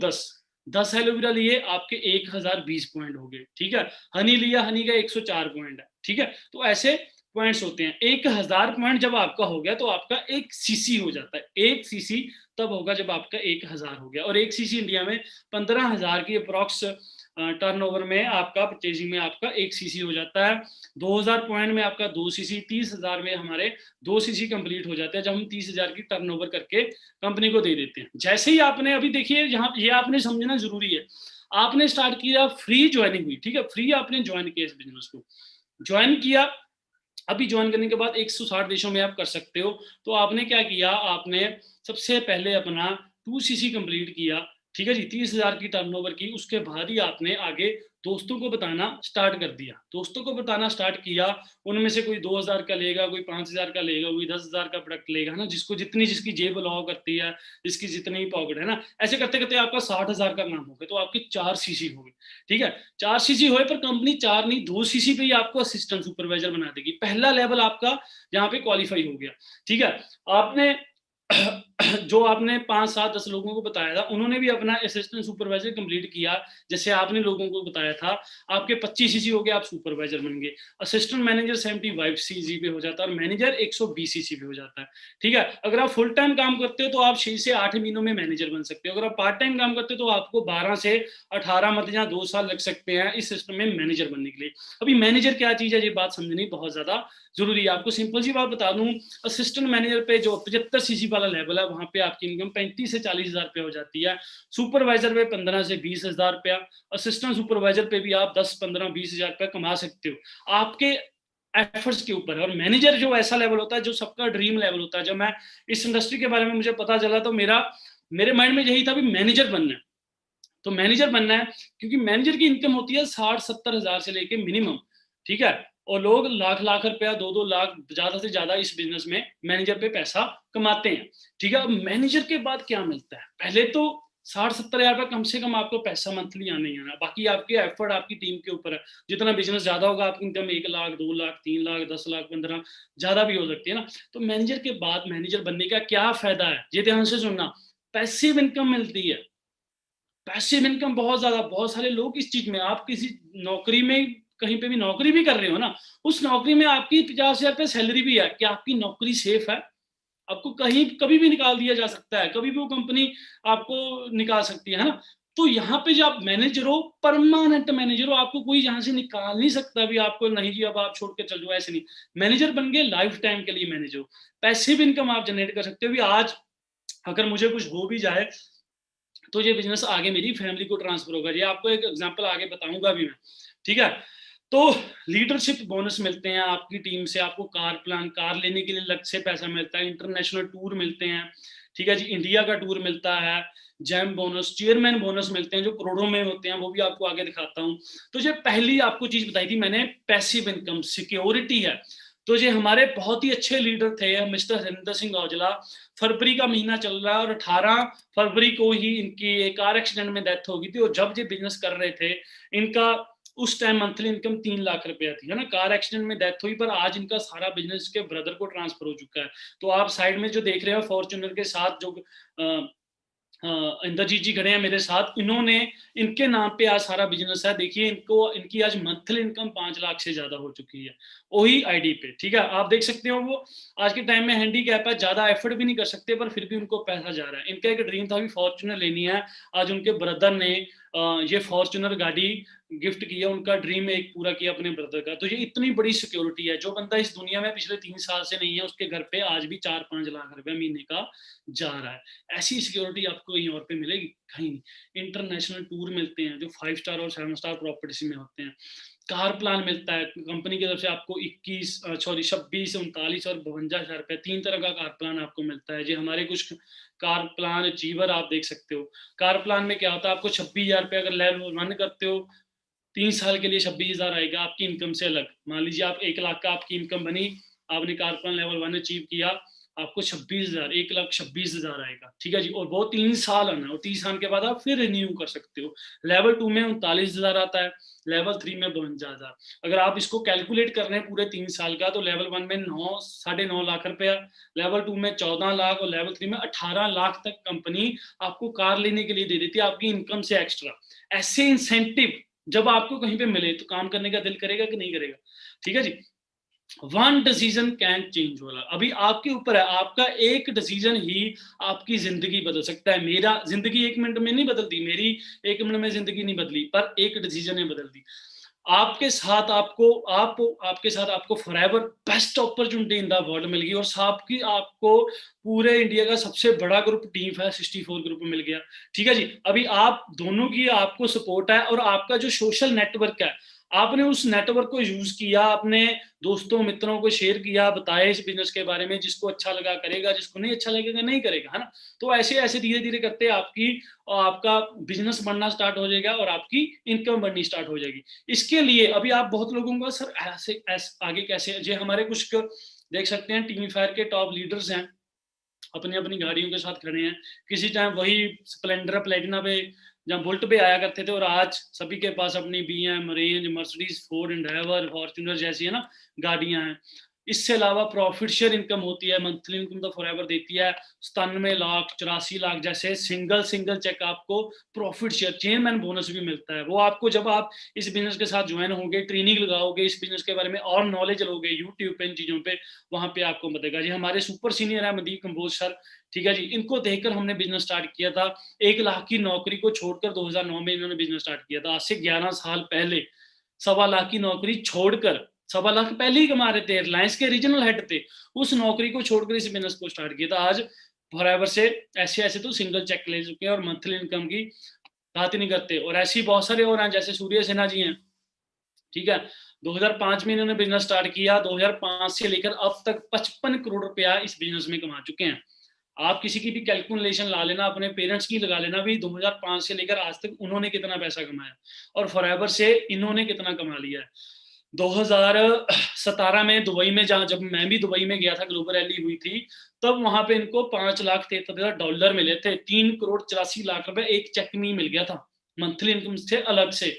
10 एलोवेरा लिए आपके 1020 पॉइंट हो गए, ठीक है। हनी लिया, हनी का 104 पॉइंट है, ठीक है। तो ऐसे पॉइंट्स होते हैं। 1000 पॉइंट जब आपका हो गया तो आपका एक सीसी हो जाता है। एक सीसी तब होगा जब आपका 1000 हो गया। और एक सीसी इंडिया में 15,000 की अप्रॉक्स टर्नओवर में आपका परचेजिंग में आपका एक सीसी हो जाता है। 2000 पॉइंट में आपका 2 सीसी, 30,000 में हमारे 2 सीसी कंप्लीट हो जाते हैं, जब हम 30,000 की टर्नओवर करके कंपनी को दे देते हैं। जैसे ही आपने, अभी देखिए यहाँ ये आपने समझना जरूरी है, आपने स्टार्ट किया, फ्री ज्वाइनिंग हुई, ठीक है, फ्री आपने ज्वाइन किया इस बिजनेस को, ज्वाइन किया। अभी ज्वाइन करने के बाद 160 देशों में आप कर सकते हो। तो आपने क्या किया, आपने सबसे पहले अपना 2 सीसी कंप्लीट किया, ठीक है जी, 30,000 की टर्नओवर की। उसके बाद ही आपने आगे दोस्तों को बताना स्टार्ट कर दिया, दोस्तों को बताना स्टार्ट किया, उनमें से कोई 2000 का लेगा, कोई 5000 का लेगा, कोई 10,000 का प्रोडक्ट लेगा, है ना, जिसको जितनी जिसकी जेब अलाउ करती है, जिसकी जितनी पॉकेट है ना, ऐसे करते करते आपका 60,000 का काम हो गया, तो आपकी 4 सीसी हो गई। ठीक है, 4 सीसी हुए, पर कंपनी 4 नहीं 2 सीसी पे ही आपको असिस्टेंट सुपरवाइजर बना देगी। पहला लेवल आपका यहाँ पे क्वालिफाई हो गया। ठीक है, आपने जो आपने 5, 7, 10 लोगों को बताया था, उन्होंने भी अपना असिस्टेंट सुपरवाइजर कंप्लीट किया, जैसे आपने लोगों को बताया था, आपके 25 सीसी हो गए, आप सुपरवाइजर बन गए। असिस्टेंट मैनेजर 75 सीसी पे हो जाता है और मैनेजर 120 सीसी पे हो जाता है। ठीक है, अगर आप फुल टाइम काम करते हो तो आप 6 से 8 महीनों में मैनेजर बन सकते हो। अगर आप पार्ट टाइम काम करते हो तो आपको 12 से 18 मतलब या 2 साल लग सकते हैं इस सिस्टम में मैनेजर बनने के लिए। अभी मैनेजर क्या चीज है, ये बात समझनी बहुत ज्यादा जरूरी है। आपको सिंपल सी बात बता दूं, असिस्टेंट मैनेजर पे जो 75 सीसी वाला लेवल है, वहां पे आपकी इनकम 35 से 40,000 रुपया हो जाती है। सुपरवाइजर पे 15 से 20,000 रुपया, असिस्टेंट सुपरवाइजर पे भी आप 10, 15, 20,000 रुपया कमा सकते हो। आपके एफर्ट्स के ऊपर है। और मैनेजर जो ऐसा लेवल होता है जो सबका ड्रीम लेवल होता है। जब मैं इस इंडस्ट्री के बारे में मुझे पता चला तो मेरे माइंड में यही था भी मैनेजर बनना है, तो मैनेजर बनना है, क्योंकि मैनेजर की इनकम होती है 60-70 हजार से लेके मिनिमम। ठीक है, और लोग लाख लाख रुपया 2-2 लाख ज्यादा से ज्यादा इस बिजनेस में मैनेजर पे पैसा कमाते हैं। ठीक है, अब मैनेजर के बाद क्या मिलता है, पहले तो 60-70 हजार रुपया कम से कम आपको पैसा मंथली आना ही आना, बाकी आपके एफर्ट आपकी टीम के ऊपर है। जितना बिजनेस ज्यादा होगा आपकी इनकम 1 लाख, 2 लाख, 3 लाख, 10 लाख, 15 ज्यादा भी हो सकती है ना। तो मैनेजर के बाद मैनेजर बनने का क्या फायदा है, ये ध्यान से सुनना। पैसिव इनकम मिलती है, पैसिव इनकम बहुत ज्यादा। बहुत सारे लोग इस चीज में, आप किसी नौकरी में कहीं पे भी नौकरी भी कर रहे हो ना, उस नौकरी में आपकी 50,000 रुपये सैलरी भी है, क्या आपकी नौकरी सेफ है? आपको कहीं कभी भी निकाल दिया जा सकता है, कभी भी वो कंपनी आपको निकाल सकती है ना। तो यहाँ पे जब आप मैनेजर हो, परमानेंट मैनेजर हो, आपको कोई यहाँ से निकाल नहीं सकता भी आपको, नहीं जी अब आप छोड़ के चल जाओ, ऐसे नहीं। मैनेजर बन गए, लाइफ टाइम के लिए मैनेजर हो, पैसिव इनकम आप जनरेट कर सकते हो। भी आज अगर मुझे कुछ हो भी जाए तो ये बिजनेस आगे मेरी फैमिली को ट्रांसफर होगा। ये आपको एक एग्जांपल आगे बताऊंगा भी मैं। ठीक है, तो लीडरशिप बोनस मिलते हैं आपकी टीम से, आपको कार लेने के लिए अलग से पैसा मिलता है, इंटरनेशनल टूर मिलते हैं। ठीक है जी, इंडिया का टूर मिलता है, जैम बोनस, चेयरमैन बोनस मिलते हैं जो करोड़ों में होते हैं, वो भी आपको आगे दिखाता हूँ। तो ये पहली आपको चीज बताई थी मैंने, पैसिव इनकम, सिक्योरिटी है। तो ये हमारे बहुत ही अच्छे लीडर थे मिस्टर हरिंदर सिंह औजला। फरवरी का महीना चल रहा है और 18 फरवरी को ही इनकी एक कार एक्सीडेंट में डेथ हो गई थी। और जब ये बिजनेस कर रहे थे, इनका उस टाइम मंथली इनकम 3 लाख रुपया थी, है ना। कार एक्सीडेंट में डेथ हुई, पर आज इनका सारा बिजनेस के ब्रदर को ट्रांसफर हो चुका है। तो आप साइड में जो देख रहे हो फॉर्च्यूनर के साथ जो इंद्रजीत जी खड़े हैं मेरे साथ, इन्होंने, इनके नाम पे आज सारा बिजनेस है। देखिए इनको, इनकी आज मंथली इनकम 5 लाख से ज्यादा हो चुकी है, वही आईडी पे। ठीक है, आप देख सकते हो वो आज के टाइम में हैंडीकैप है, ज्यादा एफर्ट भी नहीं कर सकते, पर फिर भी उनको पैसा जा रहा है। इनका एक ड्रीम था भी फॉर्च्यूनर लेनी है, आज उनके ब्रदर ने ये फॉर्च्यूनर गाड़ी गिफ्ट किया, उनका ड्रीम एक पूरा किया अपने ब्रदर का। तो ये इतनी बड़ी सिक्योरिटी है। जो बंदा इस दुनिया में पिछले 3 साल से नहीं है, उसके घर पे आज भी 4-5 लाख रुपया महीने का जा रहा है। ऐसी सिक्योरिटी आपको कहीं और पे मिलेगी? कहीं नहीं। इंटरनेशनल टूर मिलते हैं जो 5 स्टार और 7 स्टार प्रॉपर्टी में होते हैं। कार प्लान मिलता है कंपनी की तरफ से आपको 26, 39 और 52 हजार रुपये, 3 तरह का कार प्लान आपको मिलता है। जी हमारे कुछ कार प्लान अचीवर आप देख सकते हो। कार प्लान में क्या होता है, आपको 26,000 रुपये अगर लेवल 1 करते हो 3 साल के लिए 26,000 आएगा आपकी इनकम से अलग। मान लीजिए आप 1 लाख का आपकी इनकम बनी, आपने कार प्लान लेवल 1 अचीव किया, आपको 26,000, 1,26,000 आएगा। ठीक है जी, और वो 3 साल आना, और 3 साल के बाद आप फिर रिन्यू कर सकते हो। लेवल 2 में 39,000 आता है, लेवल 3 में 52,000। अगर आप इसको कैलकुलेट कर रहे हैं पूरे 3 साल का, तो लेवल 1 में 9-9.5 लाख रुपया, लेवल 2 में 14 लाख और लेवल 3 में 18 लाख तक कंपनी आपको कार लेने के लिए दे देती है आपकी इनकम से एक्स्ट्रा। ऐसे इंसेंटिव जब आपको कहीं पे मिले तो काम करने का दिल करेगा कि नहीं करेगा? ठीक है जी, 1 डिसीजन कैन चेंज वाला, अभी आपके ऊपर है। आपका एक डिसीजन ही आपकी जिंदगी बदल सकता है। मेरा जिंदगी 1 मिनट में नहीं बदलती, मेरी 1 मिनट में जिंदगी नहीं बदली, पर एक डिसीजन ने बदल दी। आपके साथ आपको forever best opportunity in the world मिल गई, और आपकी आपको पूरे इंडिया का सबसे बड़ा ग्रुप टीम है 64 ग्रुप मिल गया। ठीक है जी, अभी आप दोनों की आपको सपोर्ट है, और आपका जो सोशल नेटवर्क है, आपने उस नेटवर्क को यूज किया, अपने दोस्तों मित्रों को शेयर किया, बताया इस बिजनेस के बारे में, जिसको अच्छा लगा करेगा, जिसको नहीं अच्छा लगेगा नहीं करेगा, है ना। तो ऐसे ऐसे धीरे धीरे करते आपका बिजनेस बढ़ना स्टार्ट हो जाएगा और आपकी इनकम बढ़नी स्टार्ट हो जाएगी। इसके लिए अभी आप बहुत लोगों का सर ऐसे आगे कैसे, जो हमारे कुछ देख सकते हैं टीवी फायर के टॉप लीडर्स हैं, अपनी अपनी गाड़ियों के साथ खड़े हैं। किसी टाइम वही स्प्लेंडर प्लेटिना पे या बुलेट पे आया करते थे और आज सभी के पास अपनी BM, range, Mercedes, Ford, Endeavour, Fortuner जैसी है ना गाड़ियां हैं। इससे अलावा प्रॉफिट शेयर इनकम होती है, मंथली इनकम तो फॉरएवर देती है 97 लाख, 84 लाख जैसे सिंगल चेक आपको प्रॉफिट शेयर, चेयरमैन बोनस भी मिलता है। वो आपको जब आप इस बिजनेस के साथ ज्वाइन होंगे, ट्रेनिंग लगाओगे, इस बिजनेस के बारे में और नॉलेज लोगे यूट्यूब पे, इन चीजों पे, वहां पे आपको मिलेगा। जी हमारे सुपर सीनियर है मनदीप कंबोज सर, ठीक है जी, इनको देखकर हमने बिजनेस स्टार्ट किया था। 1 लाख की नौकरी को छोड़कर 2009 में इन्होंने बिजनेस स्टार्ट किया था। आज से 11 साल पहले 1.25 लाख की नौकरी छोड़कर, 1.25 लाख पहले ही कमा रहे थे, रिलायंस के रीजनल हेड थे, उस नौकरी को छोड़कर इस बिजनेस को स्टार्ट किया था। आज फॉरएवर से ऐसे ऐसे तो सिंगल चेक ले चुके हैं और मंथली इनकम की बात ही नहीं करते। और ऐसे बहुत सारे और हैं, जैसे सूर्य सिन्हा जी हैं, ठीक है, 2005 में इन्होंने बिजनेस स्टार्ट किया, 2005 से लेकर अब तक 55 करोड़ रुपया इस बिजनेस में कमा चुके हैं। आप किसी की भी कैलकुलेशन ला लेना, अपने पेरेंट्स की लगा लेना भी, 2005 से लेकर आज तक उन्होंने कितना पैसा कमाया और फॉरएवर से इन्होंने कितना कमा लिया है। 2017 में दुबई में, जब मैं भी दुबई में गया था, ग्लोबल रैली हुई थी, तब वहां पे इनको $5,73,000 मिले थे। 3 करोड़ 84 लाख रुपए एक चेक में मिल गया था मंथली इनकम से अलग से,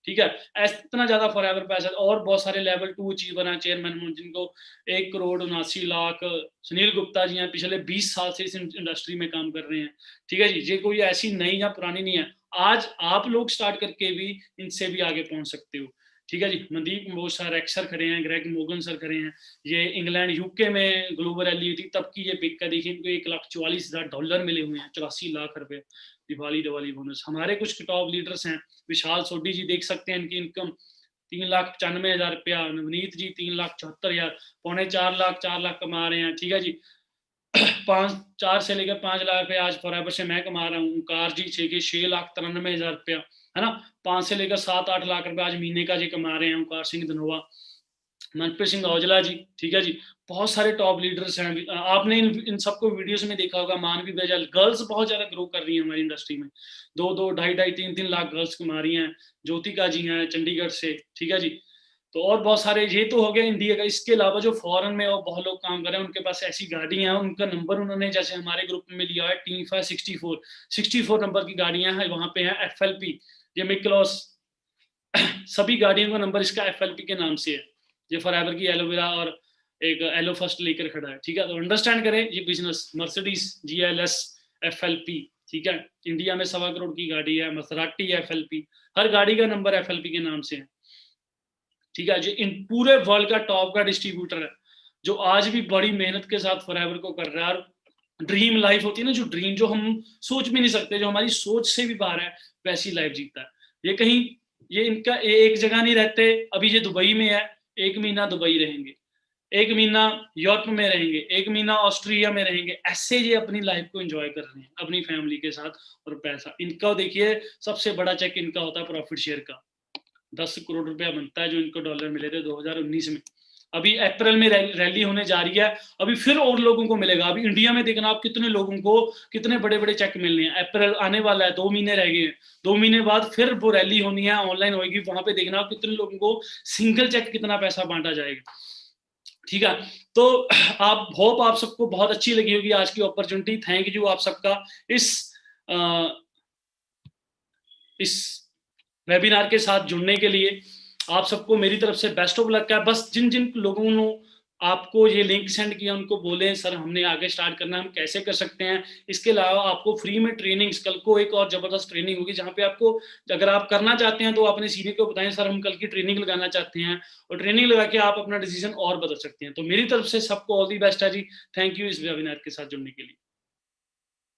ठीक है। इतना ज्यादा फॉरएवर पैसा। और बहुत सारे लेवल 2 अचीवर हैं, चेयरमैन जिनको 1 करोड़ 79 लाख। सुनील गुप्ता जी हैं, पिछले 20 साल से इस इंडस्ट्री में काम कर रहे हैं, ठीक है जी। ये कोई ऐसी नई या पुरानी नहीं है, आज आप लोग स्टार्ट करके भी इनसे भी आगे पहुंच सकते हो, ठीक है जी। मनदीप कंबोज सर, एक्स सर खड़े हैं, ग्रेग मोगन सर खड़े हैं। ये इंग्लैंड यूके में ग्लोबल रैली हुई थी, तब की ये पिक का देखिए, इनको $1,44,000 मिले हुए हैं, 84 लाख रुपए दिवाली बोनस। हमारे कुछ टॉप लीडर्स हैं, विशाल सोडी जी देख सकते हैं, इनकी इनकम 3,95,000 रुपया। नवनीत जी 3,74,000, 3.25 लाख कमा रहे हैं, ठीक है जी। 4 से लेकर 5 लाख रुपए आज फॉरएवर से मैं कमा रहा हूँ। ओंकार जी 6,93,000 रुपया, है ना। 5 से लेकर 7-8 लाख रुपए आज महीने का जी कमा रहे हैं ओंकार सिंह धनोआ, मनप्रीत सिंह औजला जी, ठीक है जी। बहुत सारे टॉप लीडर्स हैं, आपने इन सबको वीडियोस में देखा होगा। मानवी बहल, गर्ल्स बहुत ज्यादा ग्रो कर रही हैं हमारी इंडस्ट्री में, 2-2, 2.5-2.5, 3-3 लाख गर्ल्स कमा रही हैं। ज्योतिका जी हैं चंडीगढ़ से, ठीक है जी। तो और बहुत सारे, ये तो हो गया इंडिया का। इसके अलावा जो फॉरेन में और बहुत लोग काम कर रहे हैं, उनके पास ऐसी गाड़ियां हैं, उनका नंबर उन्होंने जैसे हमारे ग्रुप में लिया है T5 64 नंबर की गाड़ियां हैं, वहां पे है FLP, ये मिक्लोस, सभी गाड़ियों का नंबर इसका FLP के नाम से है। ये फॉरएवर की एलोवेरा और एक एलो फर्स्ट लेकर खड़ा है, ठीक है। तो अंडरस्टैंड करें ये बिजनेस, मर्सिडीज GLS FLP, ठीक है। इंडिया में 1.25 करोड़ की गाड़ी है, मसराटी FLP, हर गाड़ी का नंबर FLP के नाम से है, ठीक है। जो इन पूरे वर्ल्ड का टॉप का डिस्ट्रीब्यूटर है, जो आज भी बड़ी मेहनत के साथ फॉरएवर को कर रहा है। और ड्रीम लाइफ होती है ना, जो ड्रीम, जो हम सोच भी नहीं सकते, जो हमारी सोच से भी बाहर है, वैसी लाइफ जीता है। ये कहीं, ये इनका एक जगह नहीं रहते। अभी ये दुबई में है, 1 महीना दुबई रहेंगे, 1 महीना यूरोप में रहेंगे, 1 महीना ऑस्ट्रेलिया में रहेंगे। ऐसे ये अपनी लाइफ को एंजॉय कर रहे हैं अपनी फैमिली के साथ। और पैसा इनका देखिए, सबसे बड़ा चेक इनका होता है प्रॉफिट शेयर का, 10 करोड़ रुपया बनता है, जो इनको डॉलर मिले थे 2019 में। अभी अप्रैल में रैली होने जा रही है, अभी फिर और लोगों को मिलेगा। अभी इंडिया में देखना आप कितने लोगों को कितने बड़े बड़े चेक मिलने हैं। अप्रैल आने वाला है, 2 महीने रह गए हैं, 2 महीने बाद फिर वो रैली होनी है, ऑनलाइन होगी, वहां पे देखना आप कितने लोगों को सिंगल चेक कितना पैसा बांटा जाएगा, ठीक है। तो आप होप आप सबको बहुत अच्छी लगी होगी आज की अपॉर्चुनिटी। थैंक यू आप सबका इस वेबिनार के साथ जुड़ने के लिए। आप सबको मेरी तरफ से बेस्ट ऑफ लक है। बस जिन जिन लोगों ने आपको ये लिंक सेंड किया, उनको बोलें सर हमने आगे स्टार्ट करना है, हम कैसे कर सकते हैं। इसके अलावा आपको फ्री में ट्रेनिंग्स, कल को एक और जबरदस्त ट्रेनिंग होगी, जहाँ पे आपको, अगर आप करना चाहते हैं तो अपने सीनियर को बताएं सर हम कल की ट्रेनिंग लगाना चाहते हैं, और ट्रेनिंग लगा के आप अपना डिसीजन और बदल सकते हैं। तो मेरी तरफ से सबको ऑल दी बेस्ट है जी। थैंक यू इस वेबिनार के साथ जुड़ने के लिए।